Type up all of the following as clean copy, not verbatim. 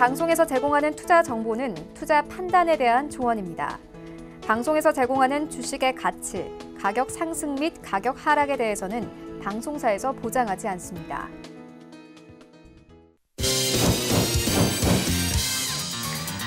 방송에서 제공하는 투자 정보는 투자 판단에 대한 조언입니다. 방송에서 제공하는 주식의 가치, 가격 상승 및 가격 하락에 대해서는 방송사에서 보장하지 않습니다.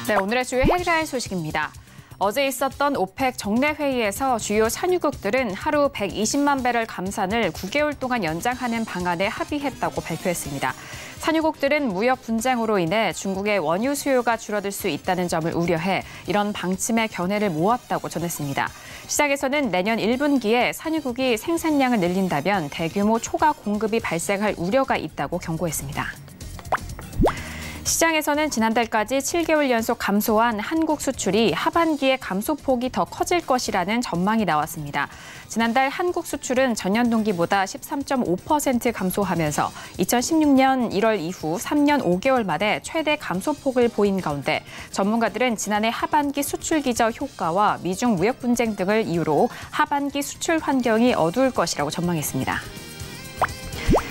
네, 오늘의 주요 헤드라인 소식입니다. 어제 있었던 오펙 정례 회의에서 주요 산유국들은 하루 120만 배럴 감산을 9개월 동안 연장하는 방안에 합의했다고 발표했습니다. 산유국들은 무역 분쟁으로 인해 중국의 원유 수요가 줄어들 수 있다는 점을 우려해 이런 방침의 견해를 모았다고 전했습니다. 시장에서는 내년 1분기에 산유국이 생산량을 늘린다면 대규모 초과 공급이 발생할 우려가 있다고 경고했습니다. 시장에서는 지난달까지 7개월 연속 감소한 한국 수출이 하반기에 감소폭이 더 커질 것이라는 전망이 나왔습니다. 지난달 한국 수출은 전년 동기보다 13.5% 감소하면서 2016년 1월 이후 3년 5개월 만에 최대 감소폭을 보인 가운데 전문가들은 지난해 하반기 수출 기저 효과와 미중 무역 분쟁 등을 이유로 하반기 수출 환경이 어두울 것이라고 전망했습니다.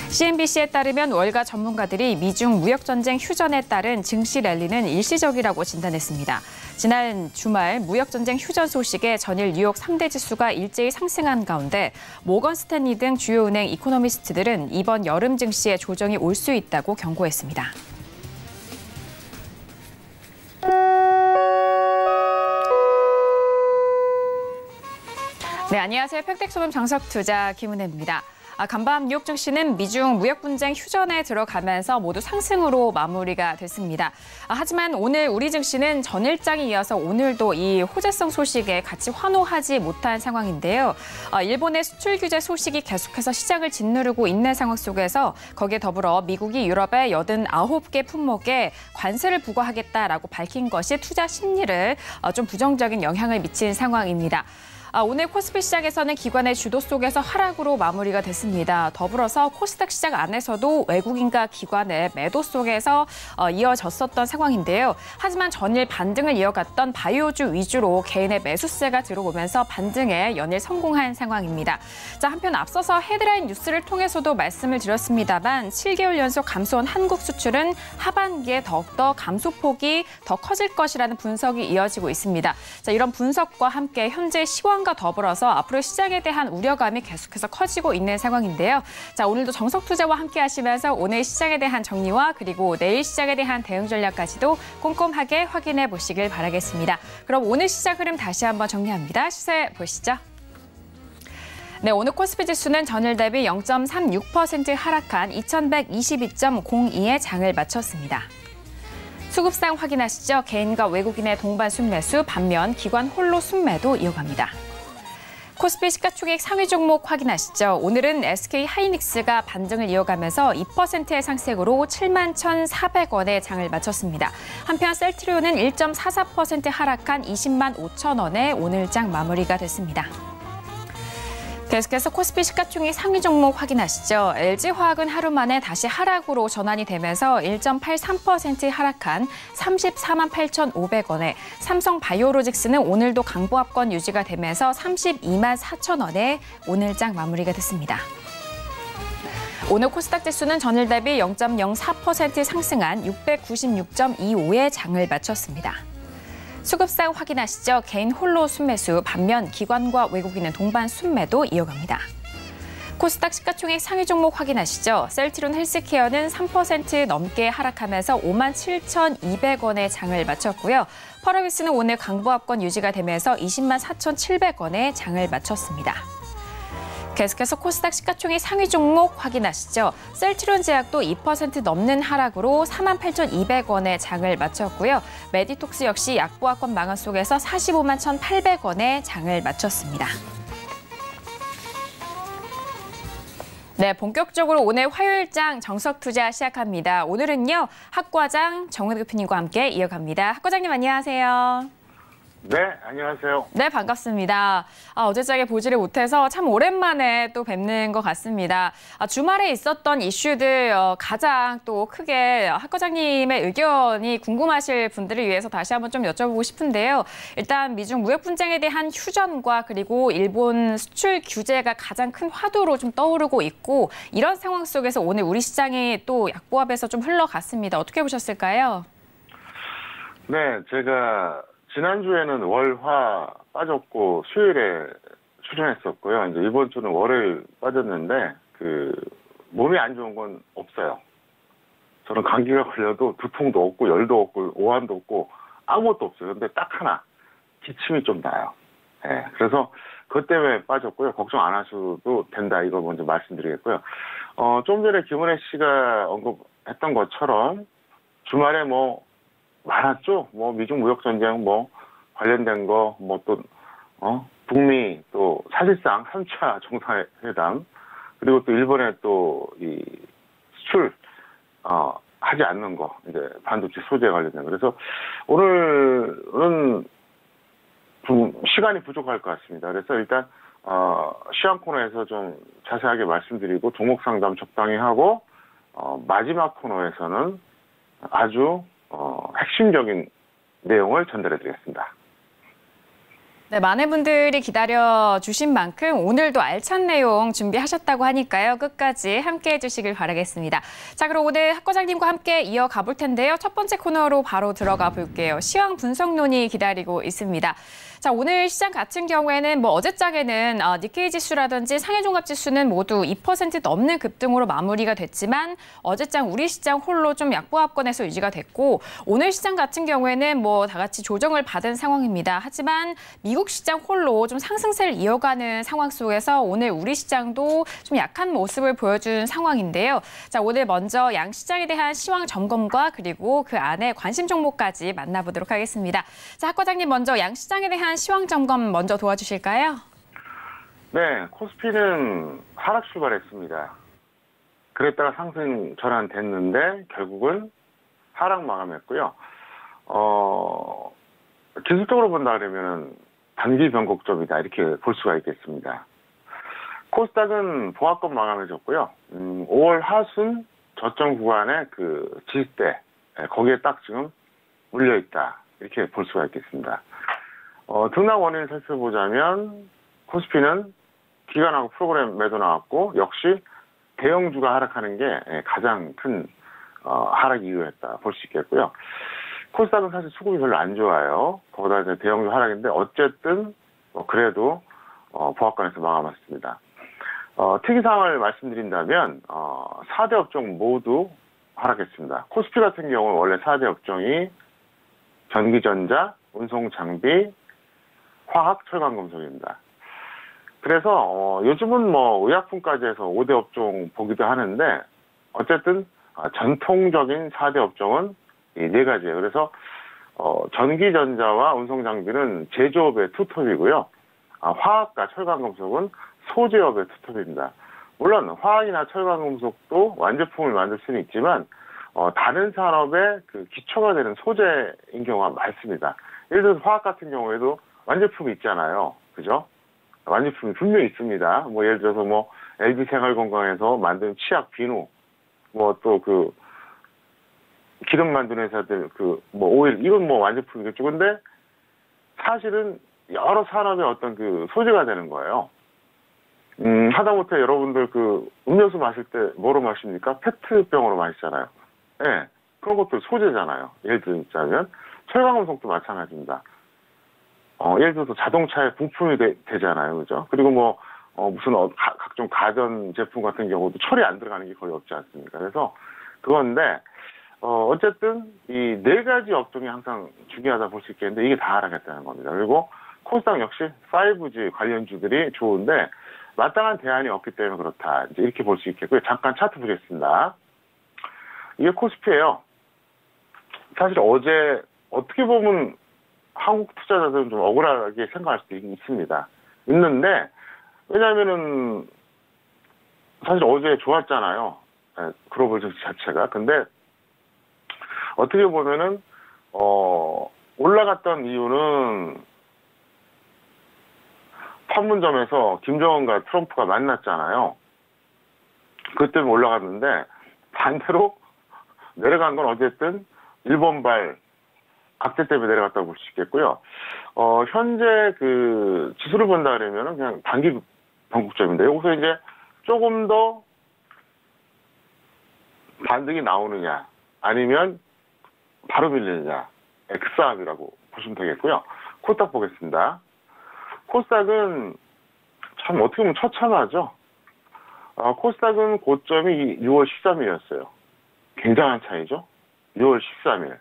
CNBC에 따르면 월가 전문가들이 미중 무역전쟁 휴전에 따른 증시 랠리는 일시적이라고 진단했습니다. 지난 주말 무역전쟁 휴전 소식에 전일 뉴욕 3대 지수가 일제히 상승한 가운데 모건 스탠리 등 주요 은행 이코노미스트들은 이번 여름 증시에 조정이 올 수 있다고 경고했습니다. 네, 안녕하세요. 평택소금 정석투자 김은혜입니다. 간밤 뉴욕 증시는 미중 무역 분쟁 휴전에 들어가면서 모두 상승으로 마무리가 됐습니다. 하지만 오늘 우리 증시는 전일장에 이어서 오늘도 이 호재성 소식에 같이 환호하지 못한 상황인데요. 일본의 수출 규제 소식이 계속해서 시장을 짓누르고 있는 상황 속에서 거기에 더불어 미국이 유럽의 89개 품목에 관세를 부과하겠다라고 밝힌 것이 투자 심리를 좀 부정적인 영향을 미친 상황입니다. 오늘 코스피 시장에서는 기관의 주도 속에서 하락으로 마무리가 됐습니다. 더불어서 코스닥 시장 안에서도 외국인과 기관의 매도 속에서 이어졌었던 상황인데요. 하지만 전일 반등을 이어갔던 바이오주 위주로 개인의 매수세가 들어오면서 반등에 연일 성공한 상황입니다. 자, 한편 앞서서 헤드라인 뉴스를 통해서도 말씀을 드렸습니다만 7개월 연속 감소한 한국 수출은 하반기에 더욱더 감소폭이 더 커질 것이라는 분석이 이어지고 있습니다. 자, 이런 분석과 함께 현재 시황 과 더불어서 앞으로 시장에 대한 우려감이 계속해서 커지고 있는 상황인데요. 자, 오늘도 정석투자와 함께 하시면서 오늘 시장에 대한 정리와 그리고 내일 시장에 대한 대응 전략까지도 꼼꼼하게 확인해 보시길 바라겠습니다. 그럼 오늘 시장 흐름 다시 한번 정리합니다. 시세 보시죠. 네, 오늘 코스피 지수는 전일 대비 0.36% 하락한 2122.02에 장을 마쳤습니다. 수급상 확인하시죠. 개인과 외국인의 동반 순매수, 반면 기관 홀로 순매도 이어갑니다. 코스피 시가총액 상위 종목 확인하시죠. 오늘은 SK 하이닉스가 반등을 이어가면서 2%의 상승으로 71,400원에 장을 마쳤습니다. 한편 셀트리온은 1.44% 하락한 20만 5천 원에 오늘 장 마무리가 됐습니다. 계속해서 코스피 시가총액 상위 종목 확인하시죠. LG화학은 하루 만에 다시 하락으로 전환이 되면서 1.83% 하락한 34만 8,500원에 삼성바이오로직스는 오늘도 강보합권 유지가 되면서 32만 4천 원에 오늘 장 마무리가 됐습니다. 오늘 코스닥 지수는 전일 대비 0.04% 상승한 696.25에 장을 마쳤습니다. 수급상 확인하시죠. 개인 홀로 순매수, 반면 기관과 외국인은 동반 순매도 이어갑니다. 코스닥 시가총액 상위 종목 확인하시죠. 셀트리온 헬스케어는 3% 넘게 하락하면서 57,200원에 장을 마쳤고요. 펄어비스는 오늘 강보합권 유지가 되면서 20만 4,700원에 장을 마쳤습니다. 계속해서 코스닥 시가총액 상위 종목 확인하시죠. 셀트리온 제약도 2% 넘는 하락으로 48,200원에 장을 마쳤고요. 메디톡스 역시 약보합권 망한 속에서 45만 1,800원에 장을 마쳤습니다. 네, 본격적으로 오늘 화요일장 정석투자 시작합니다. 오늘은요, 학과장 정은혜 대표님과 함께 이어갑니다. 학과장님 안녕하세요. 네, 안녕하세요. 네, 반갑습니다. 어제장에 보지를 못해서 참 오랜만에 또 뵙는 것 같습니다. 주말에 있었던 이슈들 가장 또 크게 학 과장님의 의견이 궁금하실 분들을 위해서 다시 한번 좀 여쭤보고 싶은데요. 일단 미중 무역 분쟁에 대한 휴전과 그리고 일본 수출 규제가 가장 큰 화두로 좀 떠오르고 있고 이런 상황 속에서 오늘 우리 시장이 또 약보합에서 좀 흘러갔습니다. 어떻게 보셨을까요? 네, 제가 지난주에는 월, 화 빠졌고 수요일에 출연했었고요. 이제 이번 주는 월요일 빠졌는데 몸이 안 좋은 건 없어요. 저는 감기가 걸려도 두통도 없고 열도 없고 오한도 없고 아무것도 없어요. 근데 딱 하나 기침이 좀 나요. 네, 그래서 그것 때문에 빠졌고요. 걱정 안 하셔도 된다. 이거 먼저 말씀드리겠고요. 좀 전에 김은혜 씨가 언급했던 것처럼 주말에 뭐 많았죠. 뭐 미중 무역 전쟁 뭐 관련된 거 뭐 또 북미 또 사실상 3차 정상회담 그리고 또 일본의 또 이 수출 하지 않는 거 이제 반도체 소재 관련된 거. 그래서 오늘은 좀 시간이 부족할 것 같습니다. 그래서 일단 시황 코너에서 좀 자세하게 말씀드리고 종목 상담 적당히 하고 마지막 코너에서는 아주 핵심적인 내용을 전달해 드리겠습니다. 네, 많은 분들이 기다려 주신 만큼 오늘도 알찬 내용 준비하셨다고 하니까요. 끝까지 함께해 주시길 바라겠습니다. 자, 그럼 오늘 학 과장님과 함께 이어가 볼 텐데요. 첫 번째 코너로 바로 들어가 볼게요. 시황 분석론이 기다리고 있습니다. 자, 오늘 시장 같은 경우에는 뭐 어제장에는 니케이 지수라든지 상해종합지수는 모두 2% 넘는 급등으로 마무리가 됐지만 어제장 우리 시장 홀로 좀 약보합권에서 유지가 됐고 오늘 시장 같은 경우에는 뭐 다 같이 조정을 받은 상황입니다. 하지만 미국 시장 홀로 좀 상승세를 이어가는 상황 속에서 오늘 우리 시장도 좀 약한 모습을 보여준 상황인데요. 자, 오늘 먼저 양 시장에 대한 시황 점검과 그리고 그 안에 관심 종목까지 만나보도록 하겠습니다. 자, 학 과장님 먼저 양 시장에 대한 시황 점검 먼저 도와주실까요? 네, 코스피는 하락 출발했습니다. 그랬다가 상승 전환됐는데 결국은 하락 마감했고요. 기술적으로 본다 그러면 단기 변곡점이다 이렇게 볼 수가 있겠습니다. 코스닥은 보합권 마감해줬고요. 5월 하순 저점 구간의 그 지지대 거기에 딱 지금 물려 있다 이렇게 볼 수가 있겠습니다. 등락 원인을 살펴보자면 코스피는 기관하고 프로그램 매도 나왔고 역시 대형주가 하락하는 게 가장 큰 하락 이유였다 볼 수 있겠고요. 코스닥은 사실 수급이 별로 안 좋아요. 거기다 이제 대형주 하락인데 어쨌든 그래도 보합권에서 마감했습니다. 특이사항을 말씀드린다면 4대 업종 모두 하락했습니다. 코스피 같은 경우는 원래 4대 업종이 전기전자, 운송장비, 화학, 철강금속입니다. 그래서 요즘은 뭐 의약품까지 해서 5대 업종 보기도 하는데 어쨌든 전통적인 4대 업종은 이 4가지예요. 그래서 전기전자와 운송장비는 제조업의 투톱이고요. 화학과 철강금속은 소재업의 투톱입니다. 물론 화학이나 철강금속도 완제품을 만들 수는 있지만 다른 산업의 그 기초가 되는 소재인 경우가 많습니다. 예를 들어서 화학 같은 경우에도 완제품이 있잖아요. 그죠? 완제품이 분명히 있습니다. 뭐 예를 들어서 뭐 LG 생활건강에서 만든 치약, 비누, 뭐 또 그 기름 만드는 회사들 뭐 오일 이건 뭐 완제품이겠죠. 근데 사실은 여러 산업의 어떤 그 소재가 되는 거예요. 하다못해 여러분들 그 음료수 마실 때 뭐로 마십니까? 페트병으로 마시잖아요. 예. 네, 그런 것들 소재잖아요. 예를 들자면 철강금속도 마찬가지입니다. 예를 들어서 자동차의 부품이 되잖아요. 그죠? 그리고 뭐 무슨 각종 가전 제품 같은 경우도 철이 안 들어가는 게 거의 없지 않습니까? 그래서 그건데 어쨌든 이 4가지 업종이 항상 중요하다 볼 수 있겠는데 이게 다 하락했다는 겁니다. 그리고 코스닥 역시 5G 관련주들이 좋은데 마땅한 대안이 없기 때문에 그렇다. 이제 이렇게 볼 수 있겠고요. 잠깐 차트 보겠습니다. 이게 코스피예요. 사실 어제 어떻게 보면 한국 투자자들은 좀 억울하게 생각할 수도 있습니다. 있는데 왜냐하면은 사실 어제 좋았잖아요. 글로벌 증시 자체가. 근데 어떻게 보면은 올라갔던 이유는 판문점에서 김정은과 트럼프가 만났잖아요. 그것 때문에 올라갔는데 반대로 내려간 건 어쨌든 일본발 악재 때문에 내려갔다고 볼 수 있겠고요. 현재 그 지수를 본다 그러면은 그냥 단기 변곡점인데 여기서 이제 조금 더 반등이 나오느냐 아니면 바로 밀리느냐에 그 싸움이라고 보시면 되겠고요. 코스닥 보겠습니다. 코스닥은 참 어떻게 보면 처참하죠. 코스닥은 고점이 6월 13일이었어요. 굉장한 차이죠. 6월 13일.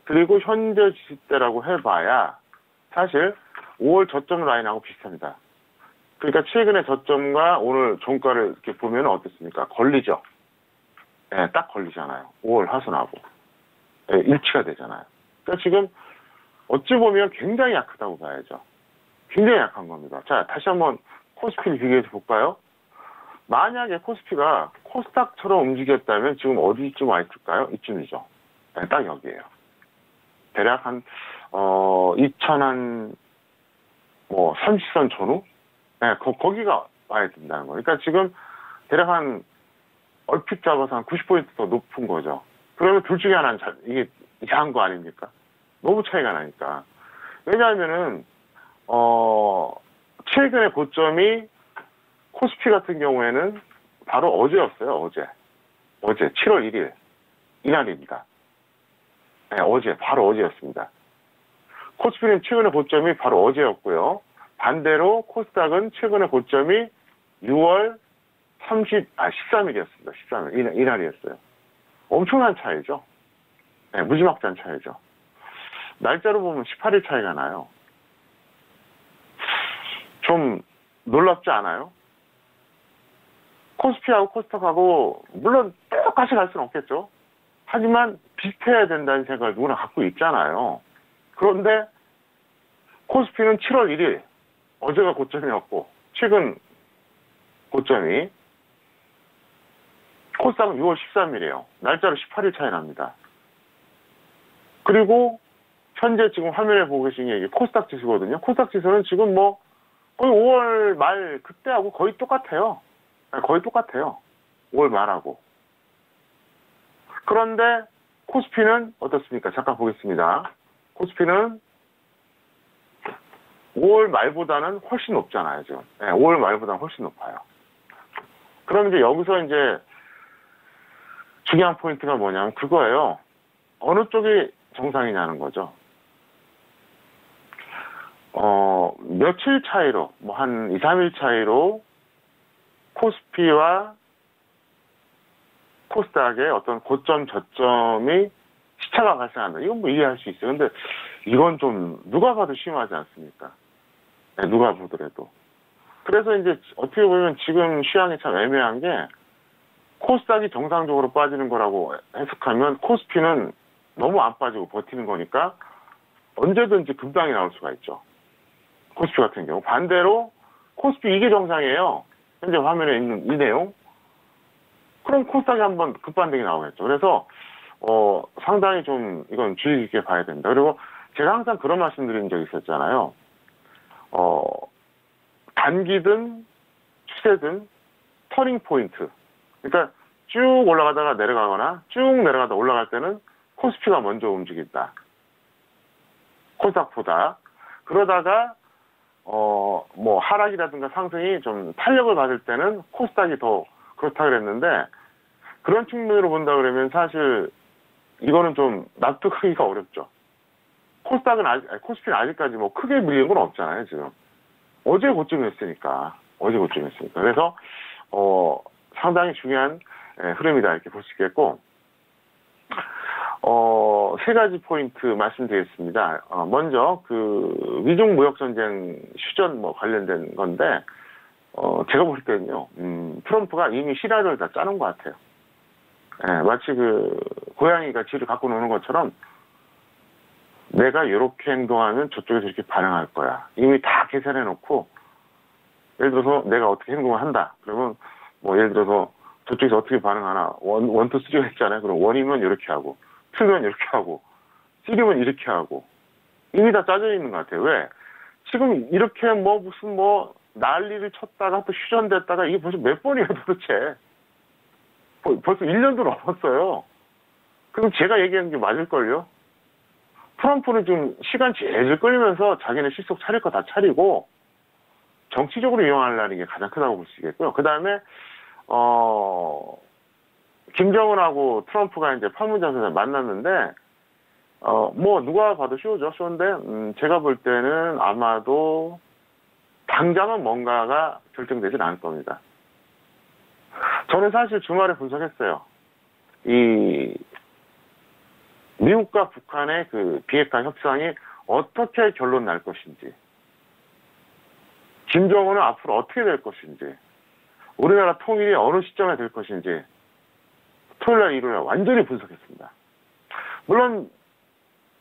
그리고 현재 지지대라고 해봐야 사실 5월 저점 라인하고 비슷합니다. 그러니까 최근의 저점과 오늘 종가를 이렇게 보면 어떻습니까? 걸리죠. 네, 딱 걸리잖아요. 5월 하순하고. 네, 일치가 되잖아요. 그러니까 지금 어찌 보면 굉장히 약하다고 봐야죠. 굉장히 약한 겁니다. 자, 다시 한번 코스피를 비교해서 볼까요? 만약에 코스피가 코스닥처럼 움직였다면 지금 어디쯤 와 있을까요? 이쯤이죠. 네, 딱 여기에요. 대략 한, 30선 전후? 네, 거기가 와야 된다는 거예요. 그러니까 지금 대략 한, 얼핏 잡아서 한 90포인트 더 높은 거죠. 그러면 둘 중에 하나는 이게 야한 거 아닙니까? 너무 차이가 나니까. 왜냐하면은, 최근의 고점이 코스피 같은 경우에는 바로 어제였어요, 어제. 7월 1일. 이날입니다. 네, 바로 어제였습니다. 코스피는 최근의 고점이 바로 어제였고요. 반대로 코스닥은 최근의 고점이 6월 13일이었습니다. 13일. 이날이었어요. 엄청난 차이죠. 네, 무지막지한 차이죠. 날짜로 보면 18일 차이가 나요. 좀 놀랍지 않아요? 코스피하고 코스닥하고 물론 똑같이 갈 수는 없겠죠. 하지만 비슷해야 된다는 생각을 누구나 갖고 있잖아요. 그런데 코스피는 7월 1일 어제가 고점이었고 최근 고점이 코스닥은 6월 13일이에요. 날짜로 18일 차이 납니다. 그리고 현재 지금 화면에 보고 계신 게 이게 코스닥 지수거든요. 코스닥 지수는 지금 뭐 거의 5월 말 그때하고 거의 똑같아요. 거의 똑같아요. 5월 말하고. 그런데 코스피는 어떻습니까? 잠깐 보겠습니다. 코스피는 5월 말보다는 훨씬 높잖아요, 지금. 네, 5월 말보다는 훨씬 높아요. 그럼 이제 여기서 이제 중요한 포인트가 뭐냐면 그거예요. 어느 쪽이 정상이냐는 거죠. 며칠 차이로, 뭐 한 2, 3일 차이로 코스피와 코스닥의 어떤 고점, 저점이 시차가 발생한다. 이건 뭐 이해할 수 있어요. 근데 이건 좀 누가 봐도 심하지 않습니까? 네, 누가 보더라도. 그래서 이제 어떻게 보면 지금 시황이 참 애매한 게 코스닥이 정상적으로 빠지는 거라고 해석하면 코스피는 너무 안 빠지고 버티는 거니까 언제든지 급등이 나올 수가 있죠. 코스피 같은 경우. 반대로 코스피 이게 정상이에요. 현재 화면에 있는 이 내용. 그럼 코스닥이 한번 급반등이 나오겠죠. 그래서 상당히 좀 이건 주의 깊게 봐야 된다. 그리고 제가 항상 그런 말씀 드린 적이 있었잖아요. 단기든 추세든 터닝 포인트. 그러니까 쭉 올라가다가 내려가거나 쭉 내려가다 올라갈 때는 코스피가 먼저 움직인다. 코스닥보다. 그러다가 뭐 하락이라든가 상승이 좀 탄력을 받을 때는 코스닥이 더 그렇다 그랬는데 그런 측면으로 본다 그러면 사실 이거는 좀 납득하기가 어렵죠. 코스피는 아직까지 뭐 크게 밀린 건 없잖아요, 지금. 어제 고점이었으니까. 그래서 상당히 중요한 흐름이다 이렇게 볼 수 있겠고 세 가지 포인트 말씀드리겠습니다. 먼저 그 미중 무역 전쟁 휴전 뭐 관련된 건데 제가 볼 때는요, 트럼프가 이미 시나리오를 다 짜놓은 것 같아요. 마치 그 고양이가 쥐를 갖고 노는 것처럼 내가 이렇게 행동하면 저쪽에서 이렇게 반응할 거야. 이미 다 계산해 놓고 예를 들어서 내가 어떻게 행동을 한다. 그러면 뭐 예를 들어서 저쪽에서 어떻게 반응하나 원, 투, 쓰리가 있잖아요. 그럼 원이면 이렇게 하고 2면 이렇게 하고 3면 이렇게 하고 이미 다 짜져 있는 것 같아요. 왜? 지금 이렇게 뭐 무슨 뭐 난리를 쳤다가 또 휴전됐다가 이게 벌써 몇 번이에요 도대체. 벌써 1년도 넘었어요. 그럼 제가 얘기한 게 맞을걸요? 트럼프는 좀 시간 제일 끌면서 자기네 실속 차릴 거 다 차리고 정치적으로 이용하려는 게 가장 크다고 볼 수 있겠고요. 그 다음에 김정은하고 트럼프가 이제 판문점에서 만났는데 뭐 누가 봐도 쇼죠. 쇼인데 제가 볼 때는 아마도 당장은 뭔가가 결정되진 않을 겁니다. 저는 사실 주말에 분석했어요. 이 미국과 북한의 그 비핵화 협상이 어떻게 결론 날 것인지, 김정은은 앞으로 어떻게 될 것인지, 우리나라 통일이 어느 시점에 될 것인지 토요일날 일요일날 완전히 분석했습니다. 물론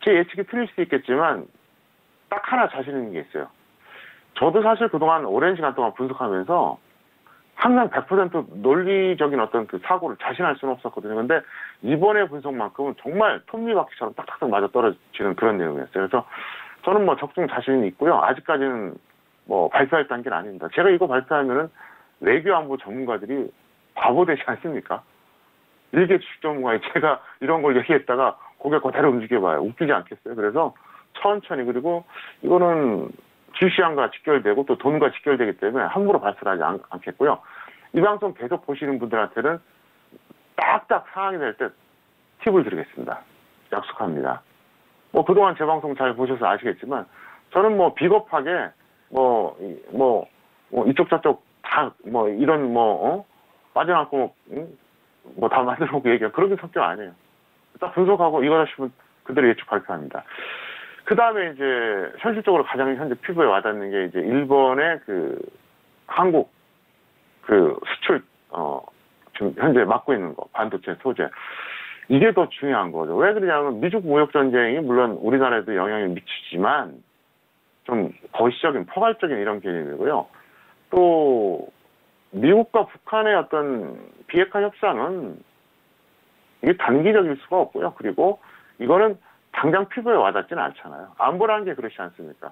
제 예측이 틀릴 수도 있겠지만 딱 하나 자신 있는 게 있어요. 저도 사실 그동안 오랜 시간 동안 분석하면서 항상 100% 논리적인 어떤 그 사고를 자신할 수는 없었거든요. 근데 이번에 분석만큼은 정말 톱니바퀴처럼 딱딱딱 맞아 떨어지는 그런 내용이었어요. 그래서 저는 뭐 적중 자신이 있고요. 아직까지는 뭐 발표할 단계는 아닙니다. 제가 이거 발표하면은 외교안보 전문가들이 바보 되지 않습니까? 일개 주식 전문가에 제가 이런 걸 얘기했다가 고개 그대로 움직여봐요. 웃기지 않겠어요? 그래서 천천히, 그리고 이거는 주시안과 직결되고 또 돈과 직결되기 때문에 함부로 발설하지 않겠고요. 이 방송 계속 보시는 분들한테는 딱딱 상황이 될 때 팁을 드리겠습니다. 약속합니다. 뭐 그동안 제 방송 잘 보셔서 아시겠지만 저는 뭐 비겁하게 뭐 이쪽 저쪽 다 뭐 이런 빠져나고 뭐 다 만들어보고 얘기하고 그런 성격 아니에요. 딱 분석하고 이거다 싶으면 그대로 예측 발표합니다. 그 다음에 이제 현실적으로 가장 현재 피부에 와닿는 게 이제 일본의 그 한국 그 수출 지금 현재 맡고 있는 거 반도체 소재, 이게 더 중요한 거죠. 왜 그러냐면 미중 무역 전쟁이 물론 우리나라에도 영향을 미치지만 좀 거시적인 포괄적인 이런 개념이고요. 또 미국과 북한의 어떤 비핵화 협상은 이게 단기적일 수가 없고요. 그리고 이거는 당장 피부에 와닿지는 않잖아요. 안보라는 게 그렇지 않습니까?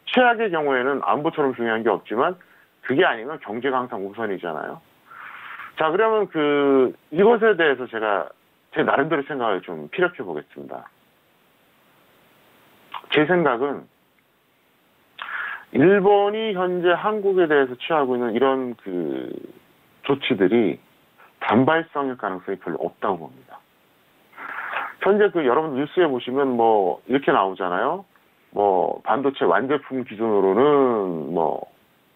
최악의 경우에는 안보처럼 중요한 게 없지만 그게 아니면 경제가 항상 우선이잖아요. 자, 그러면 이것에 대해서 제가 제 나름대로 생각을 좀 피력해 보겠습니다. 제 생각은 일본이 현재 한국에 대해서 취하고 있는 이런 그 조치들이 단발성일 가능성이 별로 없다고 봅니다. 현재 여러분 뉴스에 보시면 뭐 이렇게 나오잖아요. 뭐 반도체 완제품 기준으로는 뭐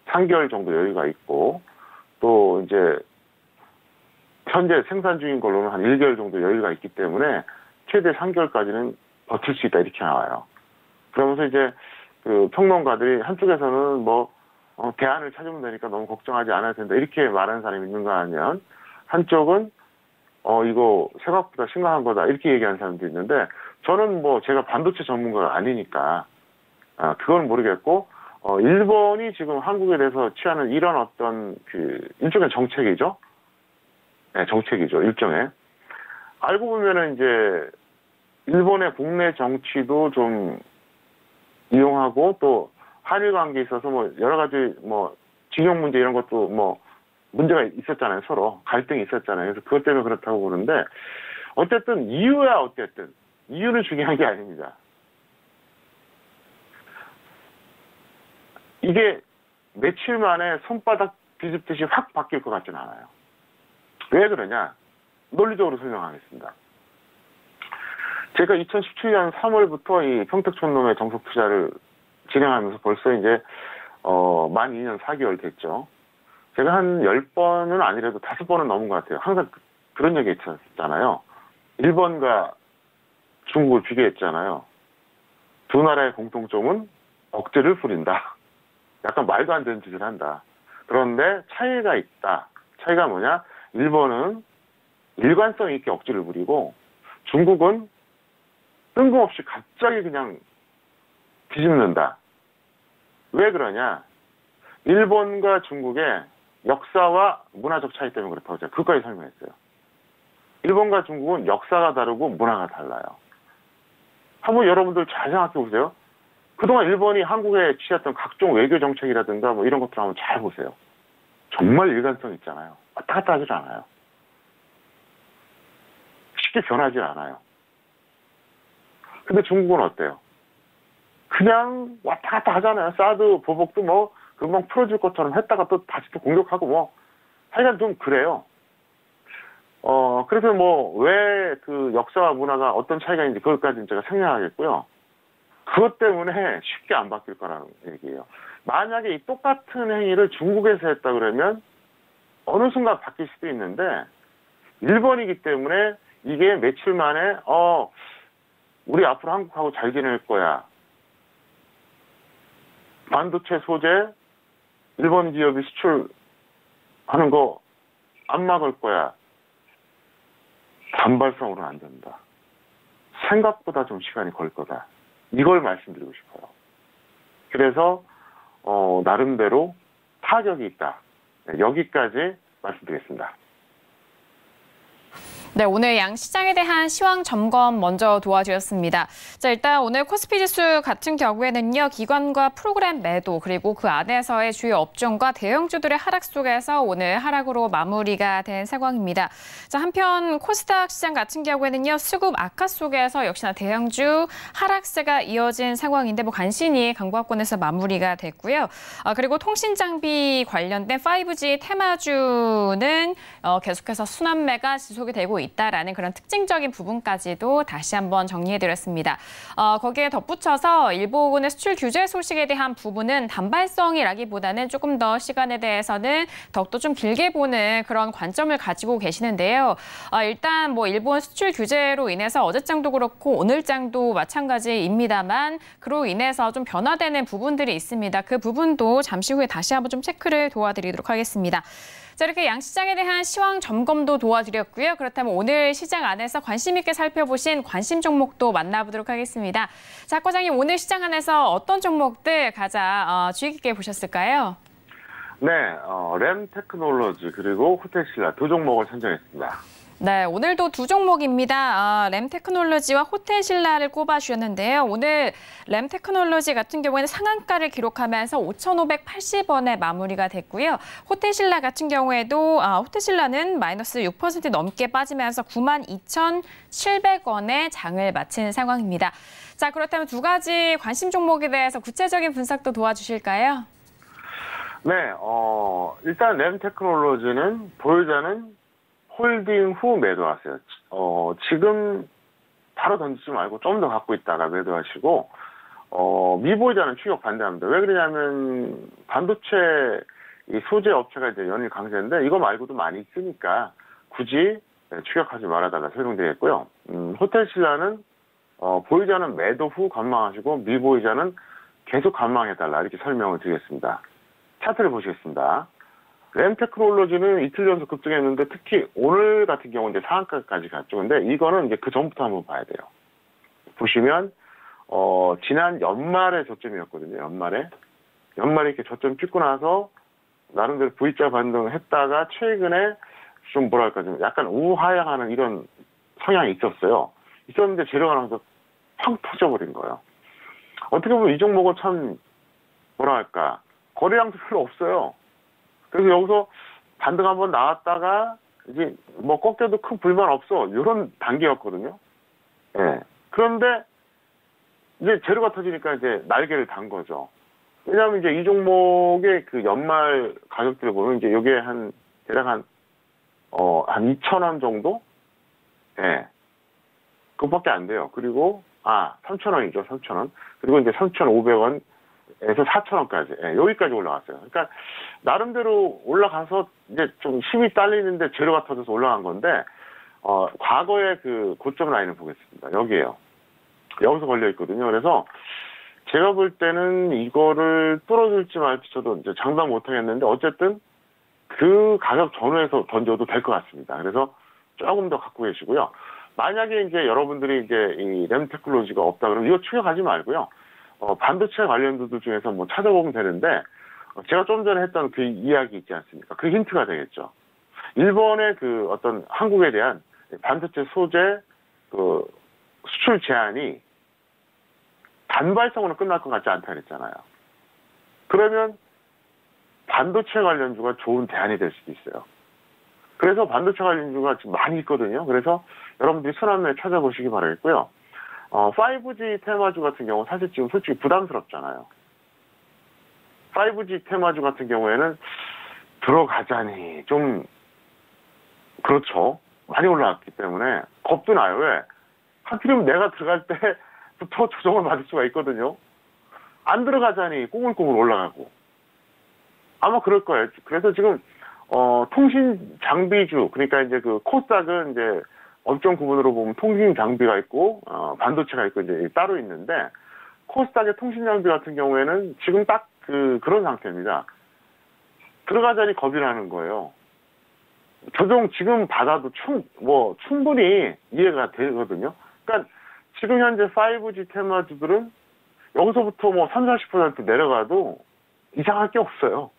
3개월 정도 여유가 있고, 또 이제 현재 생산 중인 걸로는 한 1개월 정도 여유가 있기 때문에 최대 3개월까지는 버틸 수 있다, 이렇게 나와요. 그러면서 이제 그 평론가들이 한쪽에서는 뭐 대안을 찾으면 되니까 너무 걱정하지 않아도 된다, 이렇게 말하는 사람이 있는가 하면, 한쪽은 이거 생각보다 심각한 거다, 이렇게 얘기하는 사람도 있는데, 저는 뭐 제가 반도체 전문가가 아니니까 그건 모르겠고, 일본이 지금 한국에 대해서 취하는 이런 어떤 일종의 정책이죠. 네, 정책이죠. 일종의. 알고 보면은 이제 일본의 국내 정치도 좀 이용하고, 또 한일 관계에 있어서 뭐 여러 가지 뭐 징용 문제 이런 것도 뭐 문제가 있었잖아요. 서로 갈등이 있었잖아요. 그래서 그것 때문에 그렇다고 보는데, 어쨌든 이유야 어쨌든 이유는 중요한 게 아닙니다. 이게 며칠 만에 손바닥 뒤집듯이 확 바뀔 것 같지는 않아요. 왜 그러냐? 논리적으로 설명하겠습니다. 제가 2017년 3월부터 이 평택촌놈의 정석 투자를 진행하면서 벌써 이제 만 2년 4개월 됐죠. 제가 한 10번은 아니라도 5번은 넘은 것 같아요. 항상 그런 얘기 있었잖아요. 일본과 중국을 비교했잖아요. 두 나라의 공통점은 억제를 부린다. 약간 말도 안 되는 짓을 한다. 그런데 차이가 있다. 차이가 뭐냐? 일본은 일관성 있게 억제를 부리고, 중국은 뜬금없이 갑자기 그냥 뒤집는다. 왜 그러냐? 일본과 중국의 역사와 문화적 차이 때문에 그렇다고 제가 그까지 설명했어요. 일본과 중국은 역사가 다르고 문화가 달라요. 한번 여러분들 잘 생각해 보세요. 그동안 일본이 한국에 취했던 각종 외교 정책이라든가 뭐 이런 것들 한번 잘 보세요. 정말 일관성 있잖아요. 왔다 갔다 하질 않아요. 쉽게 변하지 않아요. 근데 중국은 어때요? 그냥 왔다 갔다 하잖아요. 사드 보복도 뭐 금방 풀어줄 것처럼 했다가 또 다시 또 공격하고 뭐 하여간 좀 그래요. 그래서 뭐 왜 그 역사와 문화가 어떤 차이가 있는지 그것까지는 제가 생략하겠고요. 그것 때문에 쉽게 안 바뀔 거라는 얘기예요. 만약에 이 똑같은 행위를 중국에서 했다 그러면 어느 순간 바뀔 수도 있는데 일본이기 때문에 이게 며칠 만에 우리 앞으로 한국하고 잘 지낼 거야. 반도체 소재 일본 기업이 수출하는 거 안 막을 거야. 단발성으로는 안 된다. 생각보다 좀 시간이 걸 거다. 이걸 말씀드리고 싶어요. 그래서 나름대로 타격이 있다. 네, 여기까지 말씀드리겠습니다. 네, 오늘 양시장에 대한 시황 점검 먼저 도와주셨습니다. 자, 일단 오늘 코스피 지수 같은 경우에는요, 기관과 프로그램 매도 그리고 그 안에서의 주요 업종과 대형주들의 하락 속에서 오늘 하락으로 마무리가 된 상황입니다. 자, 한편 코스닥 시장 같은 경우에는요, 수급 악화 속에서 역시나 대형주 하락세가 이어진 상황인데 간신히 강보합권에서 마무리가 됐고요. 그리고 통신 장비 관련된 5G 테마주는 계속해서 순환매가 지속이 되고 있다라는 그런 특징적인 부분까지도 다시 한번 정리해드렸습니다. 거기에 덧붙여서 일본의 수출 규제 소식에 대한 부분은 단발성이라기보다는 조금 더 시간에 대해서는 더욱더 좀 길게 보는 그런 관점을 가지고 계시는데요. 일단 뭐 일본 수출 규제로 인해서 어제장도 그렇고 오늘장도 마찬가지입니다만 그로 인해서 좀 변화되는 부분들이 있습니다. 그 부분도 잠시 후에 다시 한번 좀 체크를 도와드리도록 하겠습니다. 자, 이렇게 양시장에 대한 시황 점검도 도와드렸고요. 그렇다면 오늘 시장 안에서 관심 있게 살펴보신 관심 종목도 만나보도록 하겠습니다. 자, 과장님 오늘 시장 안에서 어떤 종목들 가장 주의 깊게 보셨을까요? 네, 램 테크놀로지 그리고 호텔신라 두 종목을 선정했습니다. 네, 오늘도 두 종목입니다. 램 테크놀로지와 호텔신라를 꼽아주셨는데요. 오늘 램 테크놀로지 같은 경우에는 상한가를 기록하면서 5,580원에 마무리가 됐고요. 호텔신라 같은 경우에도 호텔신라는 마이너스 6% 넘게 빠지면서 92,700원에 장을 마친 상황입니다. 자, 그렇다면 두 가지 관심 종목에 대해서 구체적인 분석도 도와주실까요? 네, 일단 램 테크놀로지는 보유자는 홀딩 후 매도하세요. 지금 바로 던지지 말고 좀 더 갖고 있다가 매도하시고, 미보유자는 추격 반대합니다. 왜 그러냐면, 반도체 이 소재 업체가 이제 연일 강세인데, 이거 말고도 많이 있으니까 굳이 추격하지 말아달라 설명드리겠고요. 호텔신라는, 보유자는 매도 후 관망하시고, 미보유자는 계속 관망해달라 이렇게 설명을 드리겠습니다. 차트를 보시겠습니다. 램 테크놀로지는 이틀 연속 급등했는데 특히 오늘 같은 경우 이제 상한가까지 갔죠. 근데 이거는 이제 그 전부터 한번 봐야 돼요. 보시면 지난 연말에 저점이었거든요. 연말에 이렇게 저점 찍고 나서 나름대로 V자 반등을 했다가 최근에 좀 뭐랄까 좀 약간 우하향하는 이런 성향이 있었는데 재료가 나서 팡 터져버린 거예요. 어떻게 보면 이 종목은 참 뭐랄까 거래량도 별로 없어요. 그래서 여기서 반등 한번 나왔다가 이제 뭐 꺾여도 큰 불만 없어 이런 단계였거든요. 예. 그런데 이제 재료가 터지니까 이제 날개를 단 거죠. 왜냐하면 이제 이 종목의 그 연말 가격들을 보면 이제 이게 대략 한 2,000원 정도? 예. 그것밖에 안 돼요. 그리고 3,000원이죠. 3,000원. 그리고 이제 3,500원 에서 4,000원까지, 여기까지 올라갔어요. 그러니까, 나름대로 올라가서 이제 좀 힘이 딸리는데 재료가 터져서 올라간 건데, 과거의 그 고점 라인을 보겠습니다. 여기에요. 여기서 걸려있거든요. 그래서, 제가 볼 때는 이거를 뚫어줄지 말지 저도 이제 장담 못 하겠는데, 어쨌든, 그 가격 전후에서 던져도 될 것 같습니다. 그래서 조금 더 갖고 계시고요. 만약에 이제 여러분들이 이제 이 램 테크놀로지가 없다 그러면 이거 추격하지 말고요. 반도체 관련주들 중에서 뭐 찾아보면 되는데, 제가 좀 전에 했던 그 이야기 있지 않습니까? 그 힌트가 되겠죠. 일본의 그 어떤 한국에 대한 반도체 소재 그 수출 제한이 단발성으로 끝날 것 같지 않다 그랬잖아요. 그러면 반도체 관련주가 좋은 대안이 될 수도 있어요. 그래서 반도체 관련주가 지금 많이 있거든요. 그래서 여러분들이 순환매 찾아보시기 바라겠고요. 5G 테마주 같은 경우 사실 지금 솔직히 부담스럽잖아요. 5G 테마주 같은 경우에는 들어가자니 좀 그렇죠. 많이 올라갔기 때문에 겁도 나요. 왜? 하필이면 내가 들어갈 때부터 조정을 받을 수가 있거든요. 안 들어가자니 꾸물꾸물 올라가고. 아마 그럴 거예요. 그래서 지금 통신 장비주, 그러니까 이제 그 코스닥은 이제 업종 구분으로 보면 통신 장비가 있고 반도체가 있고 이제 따로 있는데, 코스닥의 통신 장비 같은 경우에는 지금 딱 그런 상태입니다. 들어가자니 겁이 나는 거예요. 조정 지금 받아도 충분히 이해가 되거든요. 그러니까 지금 현재 5G 테마주들은 여기서부터 뭐 30-40% 내려가도 이상할 게 없어요.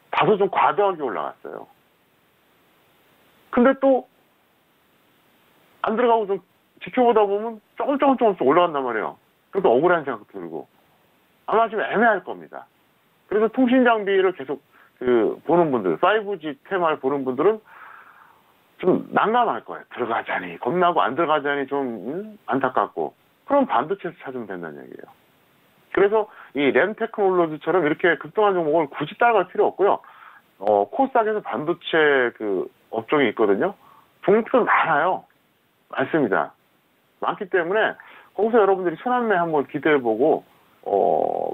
다소 좀 과도하게 올라갔어요. 근데 또 안 들어가고 좀 지켜보다 보면 조금씩 올라간단 말이에요. 그래도 억울한 생각 들고. 아마 좀 애매할 겁니다. 그래서 통신 장비를 계속 보는 분들, 5G 테마를 보는 분들은 좀 난감할 거예요. 들어가자니 겁나고 안 들어가자니 좀 안타깝고. 그럼 반도체에서 찾으면 된다는 얘기예요. 그래서 이 램 테크놀로지처럼 이렇게 급등한 종목을 굳이 따라갈 필요 없고요. 코스닥에서 반도체 업종이 있거든요. 종목들 많습니다. 많기 때문에 거기서 여러분들이 순환매 한번 기대해보고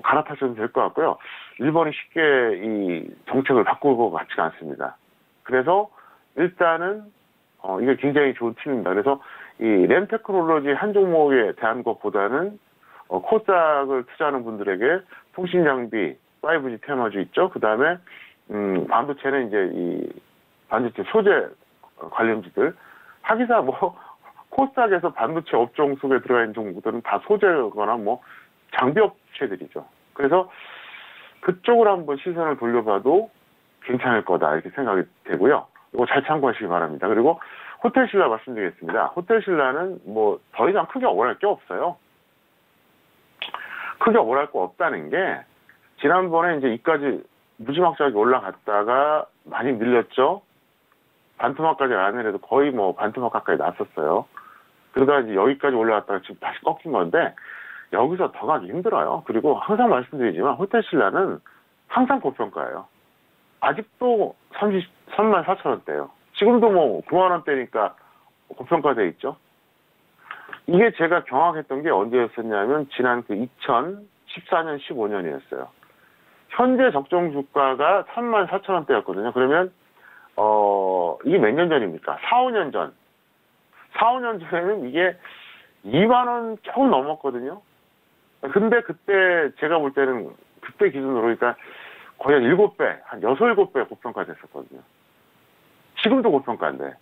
갈아타셔도 될 것 같고요. 일본이 쉽게 이 정책을 바꿀 것 같지가 않습니다. 그래서 일단은 이게 굉장히 좋은 팀입니다. 그래서 이 램 테크놀로지 한 종목에 대한 것보다는 코스닥을 투자하는 분들에게 통신 장비, 5G 테마주 있죠. 그 다음에 반도체는 이제 이 반도체 소재 관련주들. 하기사 코스닥에서 반도체 업종 속에 들어가 있는 종목들은 다 소재거나 장비 업체들이죠. 그래서 그쪽으로 한번 시선을 돌려봐도 괜찮을 거다 이렇게 생각이 되고요. 이거 잘 참고하시기 바랍니다. 그리고 호텔신라 말씀드리겠습니다. 호텔신라는 더 이상 크게 억울할 게 없어요. 크게 억울할 거 없다는 게, 지난번에 이제 이까지 무지막지하게 올라갔다가 많이 밀렸죠. 반토막까지 안 해도 거의 반토막 가까이 났었어요. 그러다 이제 여기까지 올라갔다가 지금 다시 꺾인 건데, 여기서 더 가기 힘들어요. 그리고 항상 말씀드리지만 호텔신라는 항상 고평가예요. 아직도 34,000원대예요. 지금도 9만원대니까 고평가돼 있죠. 이게 제가 경악했던 게 언제였었냐면 지난 2014년, 15년이었어요. 현재 적정 주가가 34,000원대였거든요. 그러면 이게 몇 년 전입니까? 4, 5년 전. 4, 5년 전에는 이게 2만원 조금 넘었거든요. 근데 그때 제가 볼 때는 그때 기준으로 그러니까 거의 한 7배, 한 6, 7배 고평가 됐었거든요. 지금도 고평가인데.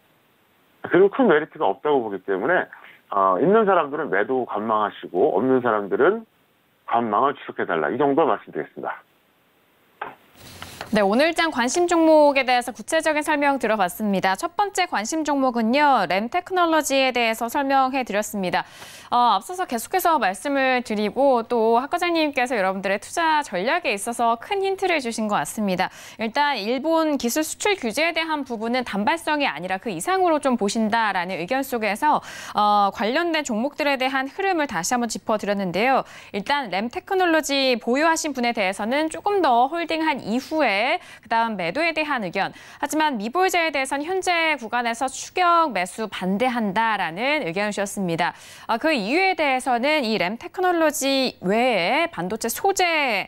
그리고 큰 메리트가 없다고 보기 때문에 있는 사람들은 매도 관망하시고 없는 사람들은 관망을 지속해달라. 이 정도 말씀드리겠습니다. 네, 오늘장 관심 종목에 대해서 구체적인 설명 들어봤습니다. 첫 번째 관심 종목은요, 램 테크놀로지에 대해서 설명해 드렸습니다. 앞서서 계속해서 말씀을 드리고 또 학 과장님께서 여러분들의 투자 전략에 있어서 큰 힌트를 주신 것 같습니다. 일단 일본 기술 수출 규제에 대한 부분은 단발성이 아니라 그 이상으로 좀 보신다라는 의견 속에서 관련된 종목들에 대한 흐름을 다시 한번 짚어드렸는데요. 일단 램 테크놀로지 보유하신 분에 대해서는 조금 더 홀딩한 이후에 그다음 매도에 대한 의견. 하지만 미보유자에 대해서는 현재 구간에서 추격 매수 반대한다라는 의견을 주셨습니다. 그 이유에 대해서는 이 램 테크놀로지 외에 반도체 소재,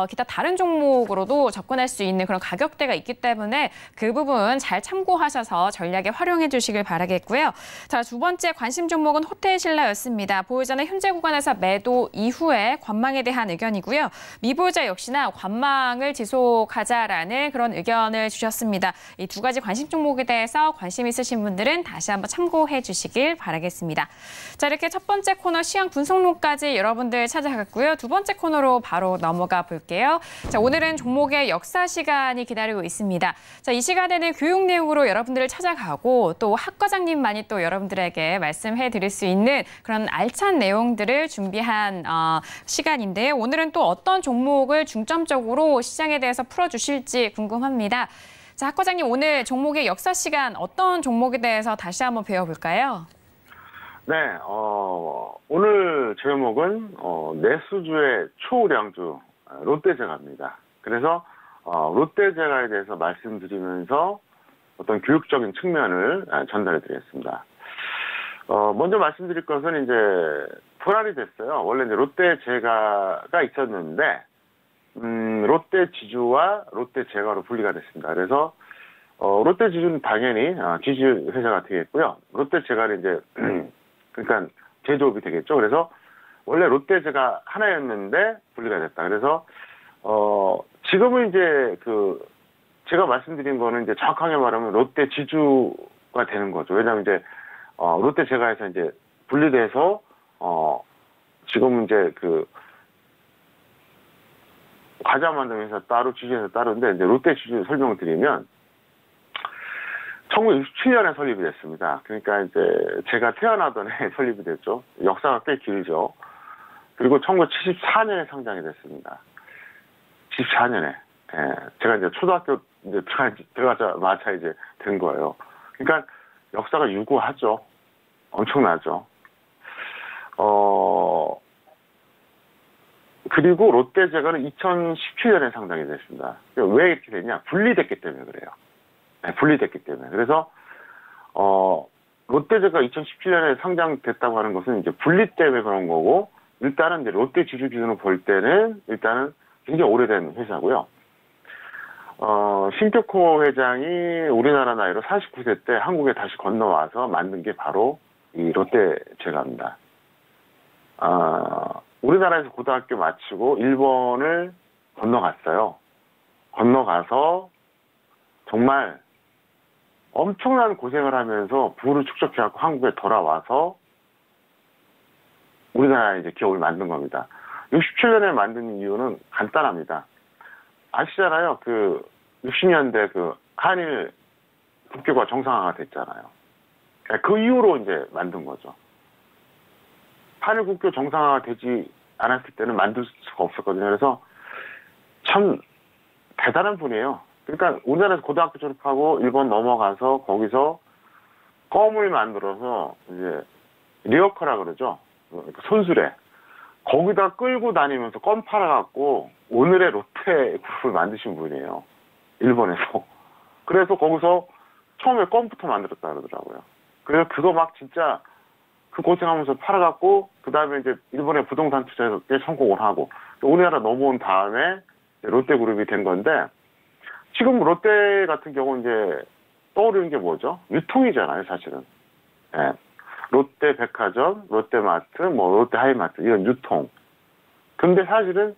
기타 다른 종목으로도 접근할 수 있는 그런 가격대가 있기 때문에 그 부분 잘 참고하셔서 전략에 활용해 주시길 바라겠고요. 자, 두 번째 관심 종목은 호텔신라였습니다. 보유자는 현재 구간에서 매도 이후에 관망에 대한 의견이고요. 미보유자 역시나 관망을 지속하자라는 그런 의견을 주셨습니다. 이 두 가지 관심 종목에 대해서 관심 있으신 분들은 다시 한번 참고해 주시길 바라겠습니다. 자, 이렇게 첫 번째 코너 시황 분석론까지 여러분들 찾아갔고요. 두 번째 코너로 바로 넘어가 볼게요. 자, 오늘은 종목의 역사 시간이 기다리고 있습니다. 자, 이 시간에는 교육 내용으로 여러분들을 찾아가고 또 학 과장님만이 또 여러분들에게 말씀해 드릴 수 있는 그런 알찬 내용들을 준비한 시간인데요. 오늘은 또 어떤 종목을 중점적으로 시장에 대해서 풀어주실지 궁금합니다. 자, 학 과장님, 오늘 종목의 역사 시간 어떤 종목에 대해서 다시 한번 배워볼까요? 네, 오늘 제목은 내수주의 초우량주 롯데제과입니다. 그래서 롯데제과에 대해서 말씀드리면서 어떤 교육적인 측면을 전달해 드리겠습니다. 먼저 말씀드릴 것은 이제 분할이 됐어요. 원래 이제 롯데 제과가 있었는데, 롯데 지주와 롯데 제과로 분리가 됐습니다. 그래서, 롯데 지주는 당연히 지주 회사가 되겠고요. 롯데 제과는 이제, 그러니까 제조업이 되겠죠. 그래서 원래 롯데 제과 하나였는데 분리가 됐다. 그래서, 지금은 이제 제가 말씀드린 거는 이제 정확하게 말하면 롯데 지주가 되는 거죠. 왜냐하면 이제, 롯데 제과에서 이제 분리돼서, 지금은 이제 과자 만드는 회사 따로, 지주회사 따로인데, 이제 롯데 지주 설명을 드리면, 1967년에 설립이 됐습니다. 그러니까 이제 제가 태어나던 해 설립이 됐죠. 역사가 꽤 길죠. 그리고 1974년에 상장이 됐습니다. 74년에. 예, 제가 이제 초등학교 이제 들어가자마자 이제 된 거예요. 그러니까 역사가 유구하죠. 엄청나죠. 그리고 롯데제과는 2017년에 상장이 됐습니다. 왜 이렇게 됐냐? 분리됐기 때문에 그래요. 네, 분리됐기 때문에. 그래서, 롯데제과가 2017년에 상장됐다고 하는 것은 이제 분리 때문에 그런 거고, 일단은 이제 롯데 지주 기준으로 볼 때는 일단은 굉장히 오래된 회사고요. 신격호 회장이 우리나라 나이로 49세 때 한국에 다시 건너와서 만든 게 바로 이 롯데제과입니다. 우리나라에서 고등학교 마치고 일본을 건너갔어요. 건너가서 정말 엄청난 고생을 하면서 부를 축적해갖고 한국에 돌아와서 우리나라에 이제 기업을 만든 겁니다. 67년에 만든 이유는 간단합니다. 아시잖아요. 60년대 한일 국교가 정상화가 됐잖아요. 그 이후로 이제 만든 거죠. 한일 국교 정상화가 되지 않았을 때는 만들 수가 없었거든요. 그래서 참 대단한 분이에요. 그러니까 우리나라에서 고등학교 졸업하고 일본 넘어가서 거기서 껌을 만들어서 이제 리어커라 그러죠. 손수레. 거기다 끌고 다니면서 껌 팔아갖고 오늘의 롯데 그룹을 만드신 분이에요. 일본에서. 그래서 거기서 처음에 껌부터 만들었다 그러더라고요. 그래서 그거 막 진짜 그 고생하면서 팔아갖고 그 다음에 이제 일본의 부동산 투자에서 꽤 성공을 하고 또 우리나라 넘어온 다음에 롯데 그룹이 된 건데 지금 롯데 같은 경우는 이제 떠오르는 게 뭐죠? 유통이잖아요, 사실은. 예. 롯데 백화점, 롯데마트, 롯데 하이마트 이런 유통. 근데 사실은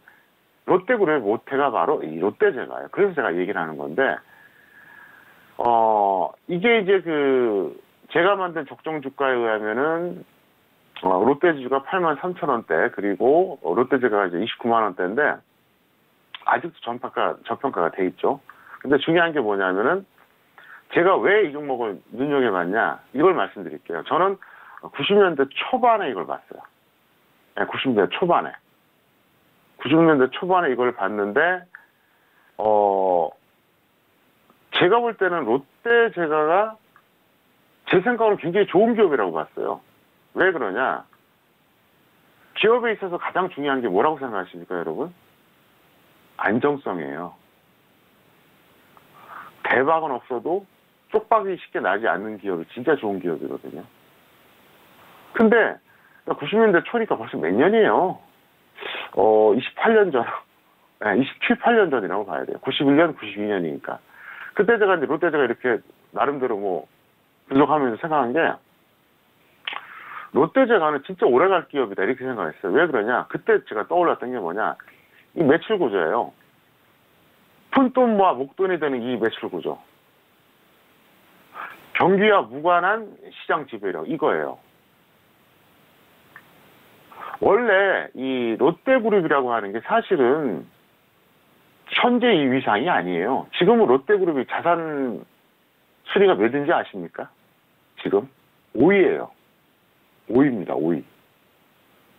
롯데 그룹의 모태가 바로 이 롯데제과예요. 그래서 제가 얘기를 하는 건데 이게 이제 제가 만든 적정 주가에 의하면은 롯데 지주가 83,000원대 그리고 롯데제과가 이제 29만 원대인데 아직도 저평가가 돼 있죠. 근데 중요한 게 뭐냐면은 제가 왜 이 종목을 눈여겨봤냐 이걸 말씀드릴게요. 저는 90년대 초반에 이걸 봤어요. 네, 90년대 초반에. 90년대 초반에 이걸 봤는데 제가 볼 때는 롯데제과가 제 생각으로 굉장히 좋은 기업이라고 봤어요. 왜 그러냐? 기업에 있어서 가장 중요한 게 뭐라고 생각하십니까, 여러분? 안정성이에요. 대박은 없어도 쪽박이 쉽게 나지 않는 기업이 진짜 좋은 기업이거든요. 근데 90년대 초니까 벌써 몇 년이에요? 28년 전, 27, 8년 전이라고 봐야 돼요. 91년, 92년이니까. 그때 제가 이제 롯데제가 이렇게 나름대로 분석하면서 생각한 게 롯데제과는 진짜 오래갈 기업이다 이렇게 생각했어요. 왜 그러냐? 그때 제가 떠올랐던 게 뭐냐? 이 매출 구조예요. 푼돈 모아 목돈이 되는 이 매출 구조. 경기와 무관한 시장 지배력 이거예요. 원래 이 롯데그룹이라고 하는 게 사실은 현재 이 위상이 아니에요. 지금은 롯데그룹이 자산 순위가 몇인지 아십니까? 지금 5위예요. 5위입니다. 5위.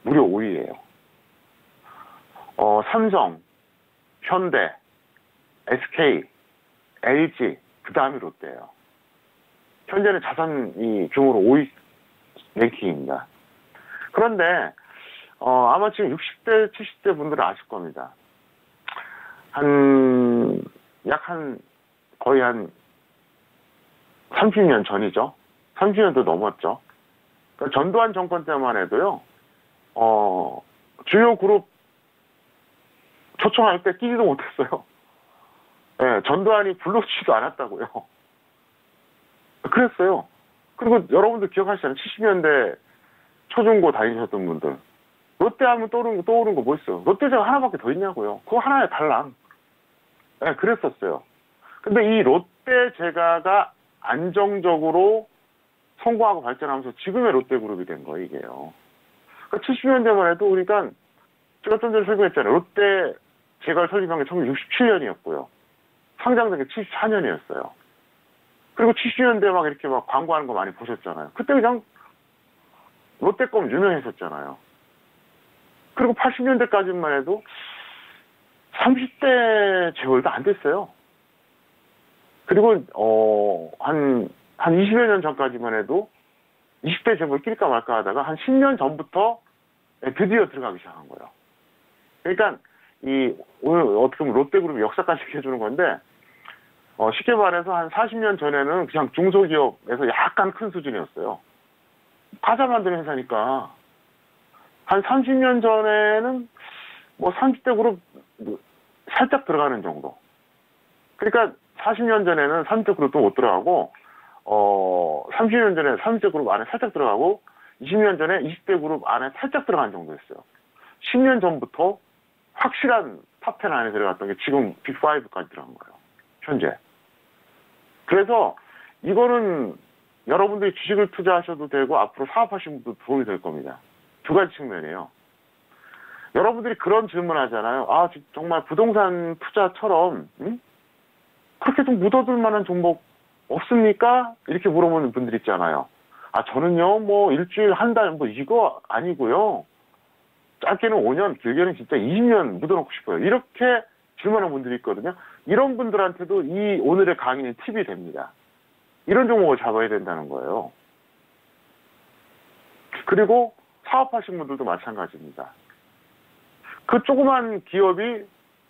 무려 5위예요. 삼성, 현대, SK, LG, 그 다음이 롯데예요. 현재는 자산 규모로 5위 랭킹입니다. 그런데 아마 지금 60대, 70대 분들은 아실 겁니다. 거의 한 30년 전이죠. 30년도 넘었죠. 그러니까 전두환 정권 때만 해도요, 주요 그룹 초청할 때 끼지도 못했어요. 예, 전두환이 불러주지도 않았다고요. 그랬어요. 그리고 여러분들 기억하시잖아요. 70년대 초중고 다니셨던 분들. 롯데 하면 떠오르는 거 뭐 있어요? 롯데제가 하나밖에 더 있냐고요. 그거 하나의 달랑. 예, 그랬었어요. 근데 이 롯데제가가 안정적으로 성공하고 발전하면서 지금의 롯데그룹이 된 거예요, 이게요. 그러니까 70년대만 해도 그러니까 제가 좀 전에 설명했잖아요. 롯데제가를 설립한 게 1967년이었고요. 상장된 게 74년이었어요. 그리고 70년대 막 이렇게 막 광고하는 거 많이 보셨잖아요. 그때 그냥 롯데껌 유명했었잖아요. 그리고 80년대까지만 해도 30대 재벌도 안 됐어요. 그리고 한 20여 년 전까지만 해도 20대 재벌 낄까 말까 하다가 한 10년 전부터 드디어 들어가기 시작한 거예요. 그러니까 오늘 어떻게 보면 롯데그룹이 역사까지 해주는 건데 쉽게 말해서 한 40년 전에는 그냥 중소기업에서 약간 큰 수준이었어요. 과자 만드는 회사니까. 한 30년 전에는 뭐 30대 그룹 살짝 들어가는 정도. 그러니까 40년 전에는 30대 그룹도 못 들어가고 30년 전에 30대 그룹 안에 살짝 들어가고 20년 전에 20대 그룹 안에 살짝 들어간 정도였어요. 10년 전부터 확실한 탑10 안에 들어갔던 게 지금 빅5까지 들어간 거예요. 현재. 그래서 이거는 여러분들이 주식을 투자하셔도 되고 앞으로 사업하시는 분도 도움이 될 겁니다. 두 가지 측면이에요. 여러분들이 그런 질문 하잖아요. 아, 정말 부동산 투자처럼 그렇게 좀 묻어둘 만한 종목 없습니까? 이렇게 물어보는 분들 있잖아요. 아, 저는요, 뭐 일주일, 한 달, 뭐 이거 아니고요. 짧게는 5년, 길게는 진짜 20년 묻어놓고 싶어요. 이렇게 질문하는 분들이 있거든요. 이런 분들한테도 이 오늘의 강의는 팁이 됩니다. 이런 종목을 잡아야 된다는 거예요. 그리고 사업하시는 분들도 마찬가지입니다. 그 조그만 기업이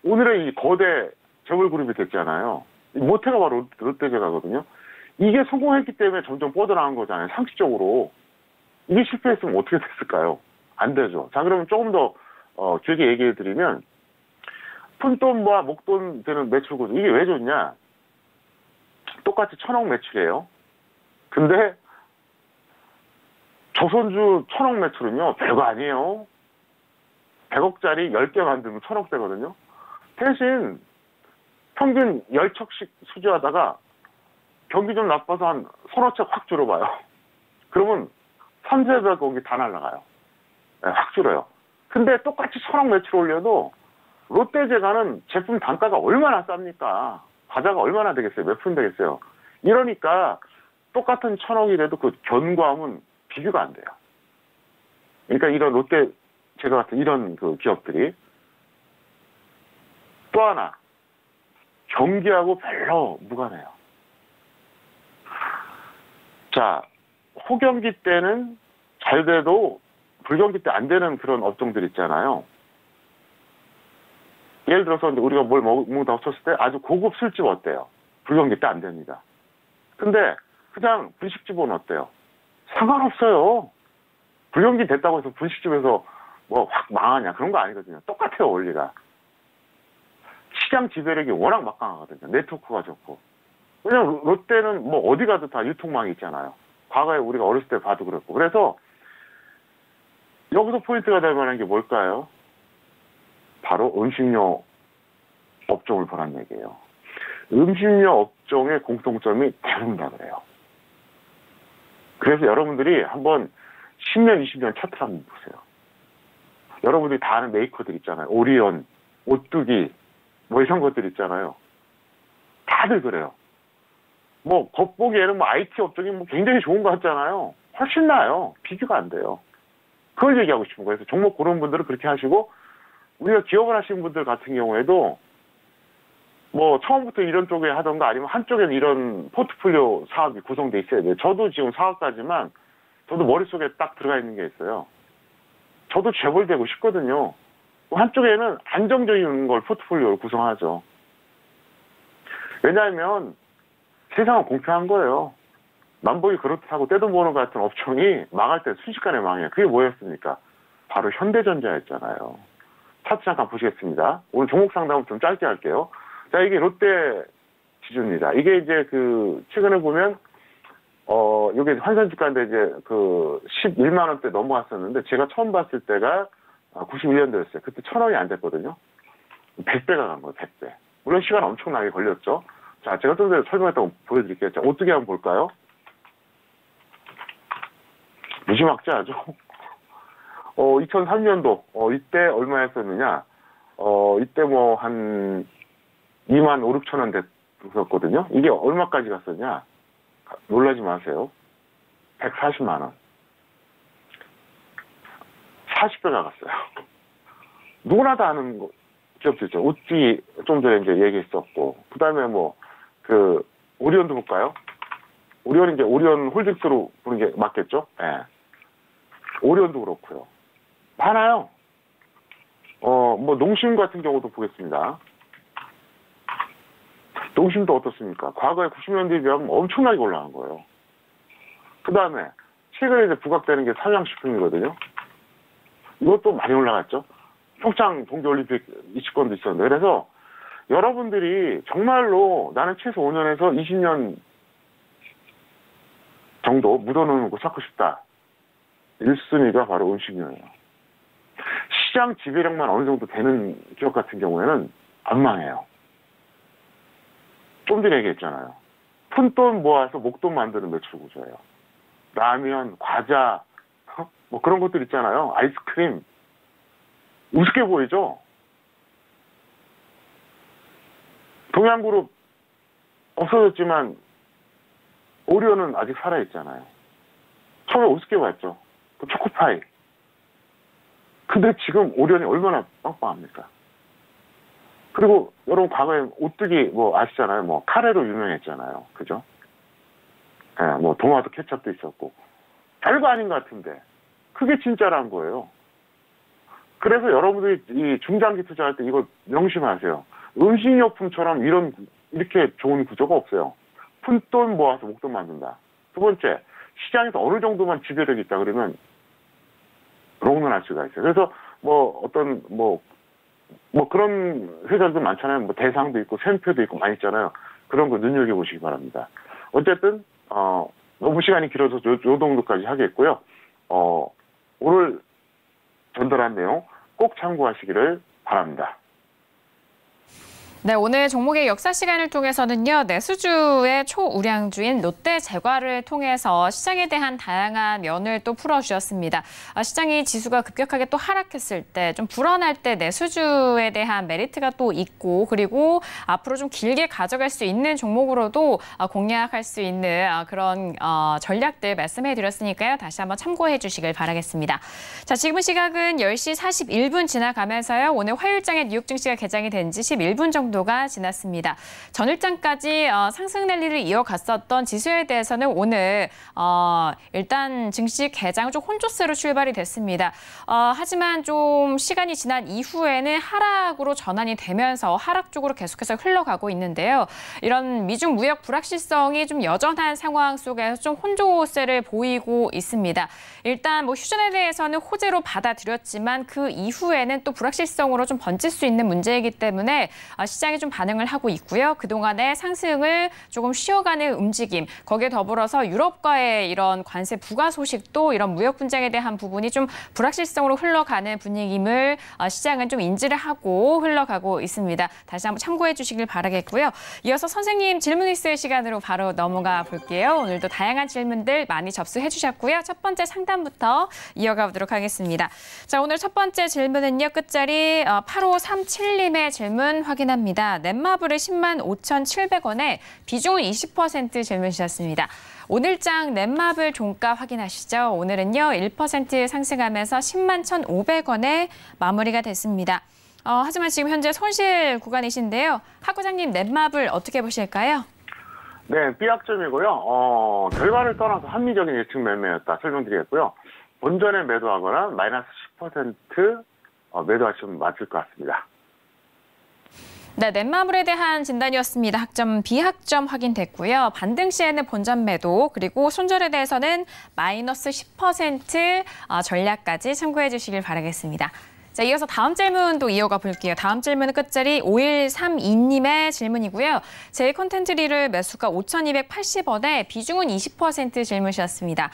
오늘의 이 거대 재벌그룹이 됐잖아요. 모태가 바로 롯데제가거든요. 이게 성공했기 때문에 점점 뻗어나간 거잖아요. 상식적으로. 이게 실패했으면 어떻게 됐을까요? 안 되죠. 자, 그러면 조금 더 길게 얘기해 드리면 푼돈과 목돈 되는 매출 구조. 이게 왜 좋냐? 똑같이 1,000억 매출이에요. 근데 조선주 1,000억 매출은요, 별거 아니에요. 100억짜리 10개 만들면 1,000억 되거든요. 대신 평균 10척씩 수주하다가 경기 좀 나빠서 한 서너 척 확 줄어봐요. 그러면 300억이 다 날아가요. 네, 확 줄어요. 근데 똑같이 1,000억 매출 올려도 롯데제가는 제품 단가가 얼마나 쌉니까? 과자가 얼마나 되겠어요? 몇 푼 되겠어요? 이러니까 똑같은 1,000억이라도 그 견과함은 비교가 안 돼요. 그러니까 이런 롯데제가 같은 이런 그 기업들이 또 하나 경기하고 별로 무관해요. 자, 호경기 때는 잘 돼도 불경기 때 안 되는 그런 업종들 있잖아요. 예를 들어서 우리가 뭘 먹는다고 쳤을 때 아주 고급 술집 어때요? 불경기 때 안 됩니다. 근데 그냥 분식집은 어때요? 상관없어요. 불경기 됐다고 해서 분식집에서 뭐 확 망하냐 그런 거 아니거든요. 똑같아요, 원리가. 시장 지배력이 워낙 막강하거든요. 네트워크가 좋고. 왜냐면 롯데는 뭐 어디 가도 다 유통망이 있잖아요. 과거에 우리가 어렸을 때 봐도 그렇고. 그래서 여기서 포인트가 될 만한 게 뭘까요? 바로 음식료 업종을 보란 얘기예요. 음식료 업종의 공통점이 대부분 다 그래요. 그래서 여러분들이 한번 10년, 20년 차트를 한번 보세요. 여러분들이 다 아는 메이커들 있잖아요. 오리온, 오뚜기, 뭐 이런 것들 있잖아요. 다들 그래요. 뭐 겉보기에는 뭐 IT 업종이 뭐 굉장히 좋은 것 같잖아요. 훨씬 나아요. 비교가 안 돼요. 그걸 얘기하고 싶은 거예요. 그래서 종목 고른 분들은 그렇게 하시고 우리가 기업을 하시는 분들 같은 경우에도 뭐 처음부터 이런 쪽에 하던가 아니면 한쪽에는 이런 포트폴리오 사업이 구성돼 있어야 돼요. 저도 지금 사업가지만 저도 머릿속에 딱 들어가 있는 게 있어요. 저도 재벌되고 싶거든요. 한쪽에는 안정적인 걸 포트폴리오로 구성하죠. 왜냐하면 세상은 공평한 거예요. 만복이 그렇다고 떼도 모는 같은 업종이 망할 때 순식간에 망해요. 그게 뭐였습니까? 바로 현대전자였잖아요. 차트 잠깐 보시겠습니다. 오늘 종목 상담을 좀 짧게 할게요. 자, 이게 롯데 지주입니다. 이게 이제 최근에 보면, 이게 환산주가인데 이제 11만 원대 넘어갔었는데 제가 처음 봤을 때가 91년도였어요. 그때 1,000원이 안 됐거든요. 100배가 간 거예요, 100배. 물론 시간 엄청나게 걸렸죠. 자, 제가 좀 전에 설명했던 거 보여드릴게요. 자, 오뚜기 한번 볼까요? 무지막지하죠. 2003년도, 이때 얼마였었느냐? 이때 뭐 한 2만 5, 6천 원 됐었거든요. 이게 얼마까지 갔었냐? 놀라지 마세요. 140만 원. 40배 나갔어요. 누구나 다 아는 기업도 있죠. 우찌 좀 전에 이제 얘기했었고, 그 다음에 오리온도 볼까요? 오리온 이제 오리온 홀딩스로 보는 게 맞겠죠? 예. 네. 오리온도 그렇고요. 많아요. 농심 같은 경우도 보겠습니다. 농심도 어떻습니까? 과거에 90년대에 비하면 엄청나게 올라간 거예요. 그 다음에 최근에 이제 부각되는 게 삼양식품이거든요. 이것도 많이 올라갔죠. 평창 동계올림픽 이치권도 있었는데. 그래서 여러분들이 정말로 나는 최소 5년에서 20년 정도 묻어놓는 거 찾고 싶다. 1순위가 바로 음식료예요. 시장 지배력만 어느 정도 되는 기업 같은 경우에는 안 망해요. 좀 전에 얘기했잖아요. 푼돈 모아서 목돈 만드는 매출 구조예요. 라면, 과자, 뭐 그런 것들 있잖아요. 아이스크림. 우습게 보이죠? 동양그룹 없어졌지만 오리온은 아직 살아있잖아요. 처음에 우습게 봤죠. 그 초코파이. 근데 지금 오리온이 얼마나 빵빵합니까? 그리고 여러분 과거에 오뚜기 뭐 아시잖아요. 뭐 카레로 유명했잖아요. 그죠? 예, 뭐 도마토 케첩도 있었고. 별거 아닌 것 같은데 그게 진짜란 거예요. 그래서 여러분들이 이 중장기 투자할 때 이걸 명심하세요. 음식료품처럼 이렇게 좋은 구조가 없어요. 푼돈 모아서 목돈 만든다. 두 번째, 시장에서 어느 정도만 지배력이 있다 그러면 롱런할 수가 있어요. 그래서 그런 회사들 많잖아요. 뭐 대상도 있고 샘표도 있고 많이 있잖아요. 그런 거 눈여겨보시기 바랍니다. 어쨌든 너무 시간이 길어서 요 정도까지 하겠고요. 오늘 전달한 내용 꼭 참고하시기를 바랍니다. 네, 오늘 종목의 역사 시간을 통해서는요, 내수주의 초우량주인 롯데 제과를 통해서 시장에 대한 다양한 면을 또 풀어주셨습니다. 시장이 지수가 급격하게 또 하락했을 때, 좀 불안할 때 내수주에 대한 메리트가 또 있고, 그리고 앞으로 좀 길게 가져갈 수 있는 종목으로도 공략할 수 있는 그런 전략들 말씀해 드렸으니까요. 다시 한번 참고해 주시길 바라겠습니다. 자, 지금 시각은 10시 41분 지나가면서요. 오늘 화요일장에 뉴욕 증시가 개장이 된 지 11분 정도가 지났습니다. 전일장까지 상승 랠리를 이어갔었던 지수에 대해서는 오늘 일단 증시 개장 좀 혼조세로 출발이 됐습니다. 하지만 좀 시간이 지난 이후에는 하락으로 전환이 되면서 하락 쪽으로 계속해서 흘러가고 있는데요. 이런 미중 무역 불확실성이 좀 여전한 상황 속에서 좀 혼조세를 보이고 있습니다. 일단 뭐 휴전에 대해서는 호재로 받아들였지만 그 이후에는 또 불확실성으로 좀 번질 수 있는 문제이기 때문에 시장이 좀 반응을 하고 있고요. 그동안의 상승을 조금 쉬어가는 움직임, 거기에 더불어서 유럽과의 이런 관세 부과 소식도 이런 무역 분쟁에 대한 부분이 좀 불확실성으로 흘러가는 분위기임을 시장은 좀 인지를 하고 흘러가고 있습니다. 다시 한번 참고해 주시길 바라겠고요. 이어서 선생님 질문 리스트의 시간으로 바로 넘어가 볼게요. 오늘도 다양한 질문들 많이 접수해 주셨고요. 첫 번째 상담부터 이어가 보도록 하겠습니다. 자, 오늘 첫 번째 질문은요. 끝자리 8537님의 질문 확인합니다. 넷마블을 10만 5,700원에 비중은 20% 질문 주셨습니다. 오늘장 넷마블 종가 확인하시죠. 오늘은요 1% 상승하면서 10만 1,500원에 마무리가 됐습니다. 하지만 지금 현재 손실 구간이신데요. 하 부장님 넷마블 어떻게 보실까요? 네, B약점이고요. 결과를 떠나서 합리적인 예측 매매였다 설명드리겠고요. 본전에 매도하거나 마이너스 10% 매도하시면 맞을 것 같습니다. 네, 넷마블에 대한 진단이었습니다. 학점, 비학점 확인됐고요. 반등 시에는 본전 매도, 그리고 손절에 대해서는 마이너스 10% 전략까지 참고해 주시길 바라겠습니다. 자, 이어서 다음 질문도 이어가 볼게요. 다음 질문은 끝자리 5132님의 질문이고요. 제 콘텐츠리를 매수가 5,280원에 비중은 20% 질문이셨습니다.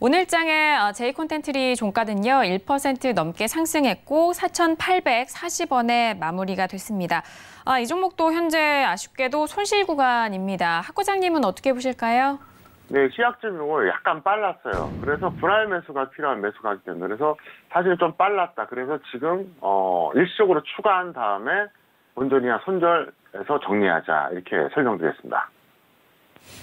오늘 장의 제이콘텐트리 종가는요, 1% 넘게 상승했고 4,840원에 마무리가 됐습니다. 이 종목도 현재 아쉽게도 손실 구간입니다. 학 과장님은 어떻게 보실까요? 네, 시약점이고 약간 빨랐어요. 그래서 분할 매수가 필요한 매수 가격대입니다. 그래서 사실 좀 빨랐다. 그래서 지금 일시적으로 추가한 다음에 본전이나 손절해서 정리하자 이렇게 설명드렸습니다.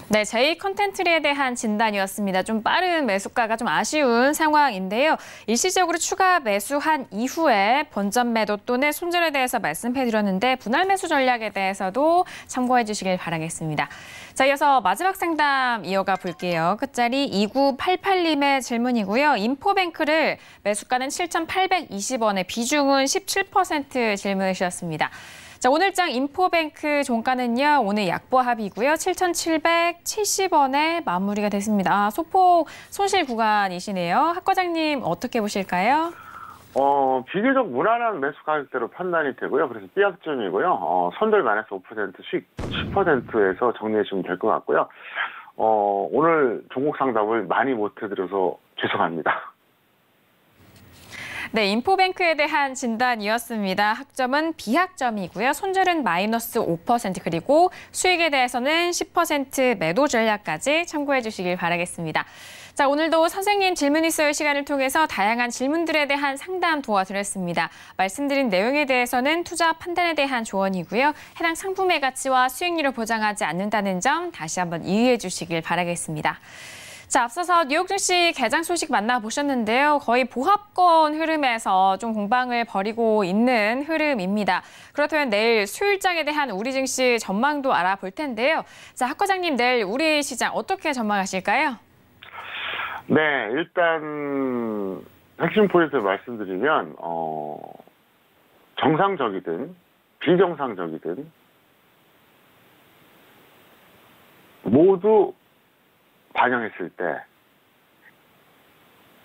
네, 제이 컨텐츠리에 대한 진단이었습니다. 좀 빠른 매수가가 좀 아쉬운 상황인데요. 일시적으로 추가 매수한 이후에 본전 매도 또는 손절에 대해서 말씀해드렸는데 분할 매수 전략에 대해서도 참고해 주시길 바라겠습니다. 자, 이어서 마지막 상담 이어가 볼게요. 끝자리 2988님의 질문이고요. 인포뱅크를 매수가는 7,820원에 비중은 17% 질문해 주셨습니다. 자, 오늘 장 인포뱅크 종가는요, 오늘 약보합이고요. 7,770원에 마무리가 됐습니다. 소폭 손실 구간이시네요. 학 과장님 어떻게 보실까요? 비교적 무난한 매수 가격대로 판단이 되고요. 그래서 B학점이고요. 손절 마이너스 5%, 수익 10%에서 정리해 주시면 될 것 같고요. 오늘 종목 상담을 많이 못 해드려서 죄송합니다. 네, 인포뱅크에 대한 진단이었습니다. 학점은 비학점이고요. 손절은 마이너스 5% 그리고 수익에 대해서는 10% 매도 전략까지 참고해 주시길 바라겠습니다. 자, 오늘도 선생님 질문 있어요 시간을 통해서 다양한 질문들에 대한 상담 도와드렸습니다. 말씀드린 내용에 대해서는 투자 판단에 대한 조언이고요. 해당 상품의 가치와 수익률을 보장하지 않는다는 점 다시 한번 이해해 주시길 바라겠습니다. 자, 앞서서 뉴욕 증시 개장 소식 만나보셨는데요. 거의 보합권 흐름에서 좀 공방을 벌이고 있는 흐름입니다. 그렇다면 내일 수요일장에 대한 우리 증시 전망도 알아볼 텐데요. 자, 학 과장님 내일 우리 시장 어떻게 전망하실까요? 네, 일단 핵심 포인트 말씀드리면 정상적이든 비정상적이든 모두 반영했을 때,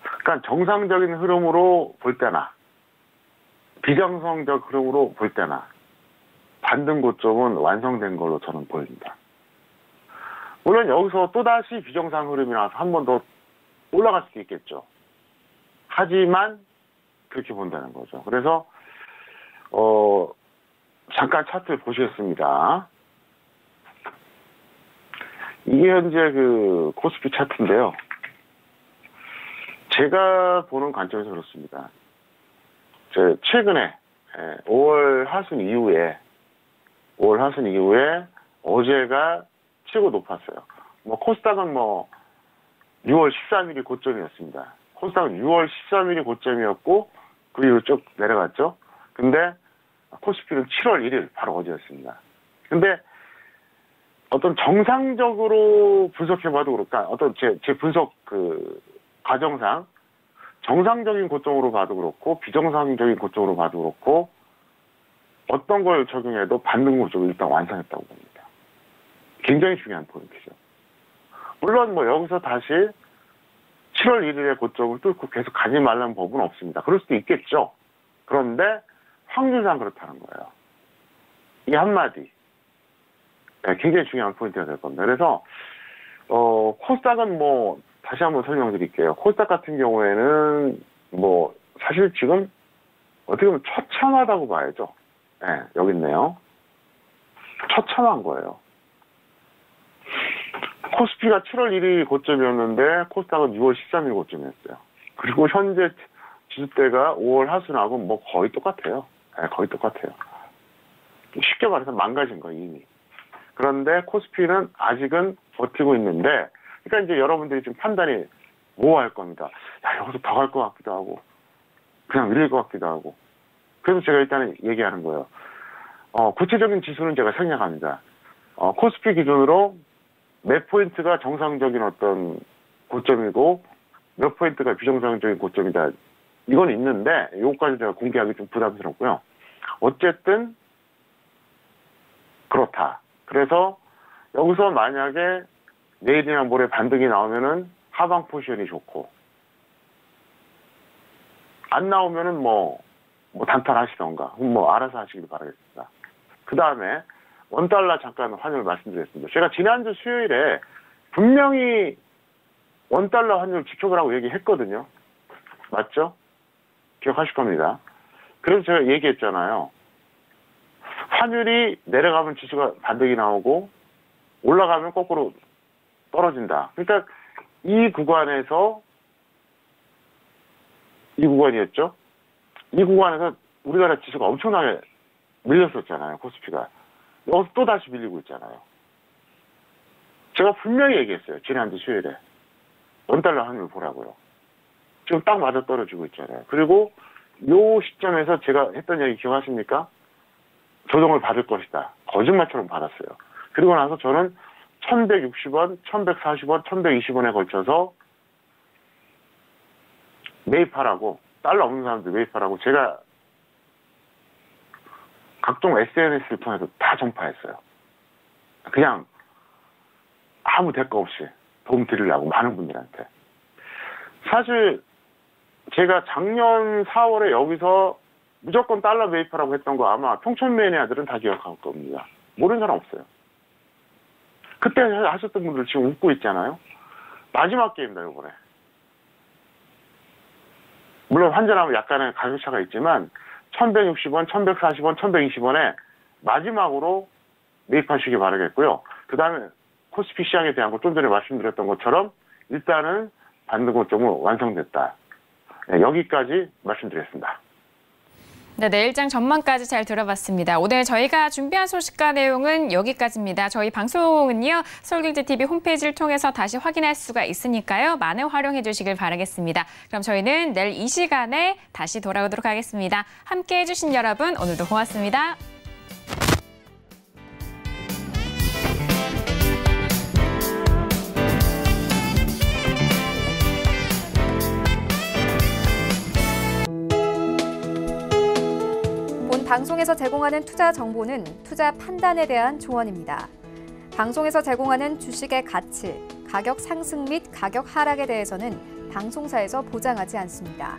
그러니까 정상적인 흐름으로 볼 때나 비정상적 흐름으로 볼 때나 반등 고점은 완성된 걸로 저는 보입니다. 물론 여기서 또다시 비정상 흐름이 나와서 한 번 더 올라갈 수도 있겠죠. 하지만 그렇게 본다는 거죠. 그래서 잠깐 차트를 보시겠습니다. 이게 현재 그 코스피 차트인데요. 제가 보는 관점에서 그렇습니다. 최근에 5월 하순 이후에 어제가 최고 높았어요. 코스닥은 6월 13일이 고점이었습니다. 코스닥은 6월 13일이 고점이었고 그 이후로 쭉 내려갔죠. 근데 코스피는 7월 1일 바로 어제였습니다. 근데 어떤 정상적으로 분석해봐도 그럴까? 어떤 제 분석 과정상 정상적인 고점으로 봐도 그렇고 비정상적인 고점으로 봐도 그렇고 어떤 걸 적용해도 반등 고점을 일단 완성했다고 봅니다. 굉장히 중요한 포인트죠. 물론 여기서 다시 7월 1일의 고점을 뚫고 계속 가지 말라는 법은 없습니다. 그럴 수도 있겠죠. 그런데 확률상 그렇다는 거예요. 이 한마디. 네, 굉장히 중요한 포인트가 될 겁니다. 그래서 코스닥은 다시 한번 설명드릴게요. 코스닥 같은 경우에는 사실 지금 어떻게 보면 처참하다고 봐야죠. 네, 여기 있네요. 처참한 거예요. 코스피가 7월 1일 고점이었는데 코스닥은 6월 13일 고점이었어요. 그리고 현재 지수대가 5월 하순하고 거의 똑같아요. 네, 거의 똑같아요. 쉽게 말해서 망가진 거예요, 이미. 그런데 코스피는 아직은 버티고 있는데, 그러니까 이제 여러분들이 지금 판단이 뭐 할 겁니다. 야, 여기서 더 갈 것 같기도 하고, 그냥 밀릴 것 같기도 하고. 그래서 제가 일단은 얘기하는 거예요. 구체적인 지수는 제가 생략합니다. 코스피 기준으로 몇 포인트가 정상적인 어떤 고점이고, 몇 포인트가 비정상적인 고점이다. 이건 있는데, 요거까지 제가 공개하기 좀 부담스럽고요. 어쨌든, 그렇다. 그래서 여기서 만약에 내일이나 모레 반등이 나오면은 하방 포지션이 좋고, 안 나오면은 뭐 단타하시던가, 알아서 하시길 바라겠습니다. 그 다음에 원달러 잠깐 환율 말씀드렸습니다. 제가 지난주 수요일에 분명히 원달러 환율 지켜보라고 얘기했거든요. 맞죠? 기억하실 겁니다. 그래서 제가 얘기했잖아요. 환율이 내려가면 지수가 반등이 나오고 올라가면 거꾸로 떨어진다. 그러니까 이 구간이었죠? 이 구간에서 우리나라 지수가 엄청나게 밀렸었잖아요. 코스피가. 여기서 또 다시 밀리고 있잖아요. 제가 분명히 얘기했어요. 지난주 수요일에. 원달러 환율 보라고요. 지금 딱 맞아 떨어지고 있잖아요. 그리고 요 시점에서 제가 했던 얘기 기억하십니까? 조정을 받을 것이다. 거짓말처럼 받았어요. 그리고 나서 저는 1160원, 1140원, 1120원에 걸쳐서 매입하라고, 달러 없는 사람들 매입하라고 제가 각종 SNS를 통해서 다 전파했어요. 그냥 아무 대가 없이 도움 드리려고 많은 분들한테. 사실 제가 작년 4월에 여기서 무조건 달러 매입하라고 했던 거 아마 평촌 매니아들은 다 기억할 겁니다. 모르는 사람 없어요. 그때 하셨던 분들 지금 웃고 있잖아요. 마지막 게임이다, 이번에. 물론 환전하면 약간의 가격차가 있지만 1160원, 1140원, 1120원에 마지막으로 매입하시기 바라겠고요. 그 다음에 코스피 시장에 대한 거 좀 전에 말씀드렸던 것처럼 일단은 반등 고점은 완성됐다. 네, 여기까지 말씀드렸습니다. 네, 내일장 전망까지 잘 들어봤습니다. 오늘 저희가 준비한 소식과 내용은 여기까지입니다. 저희 방송은요, 서울경제TV 홈페이지를 통해서 다시 확인할 수가 있으니까요. 많은 활용해 주시길 바라겠습니다. 그럼 저희는 내일 이 시간에 다시 돌아오도록 하겠습니다. 함께해 주신 여러분, 오늘도 고맙습니다. 방송에서 제공하는 투자 정보는 투자 판단에 대한 조언입니다. 방송에서 제공하는 주식의 가치, 가격 상승 및 가격 하락에 대해서는 방송사에서 보장하지 않습니다.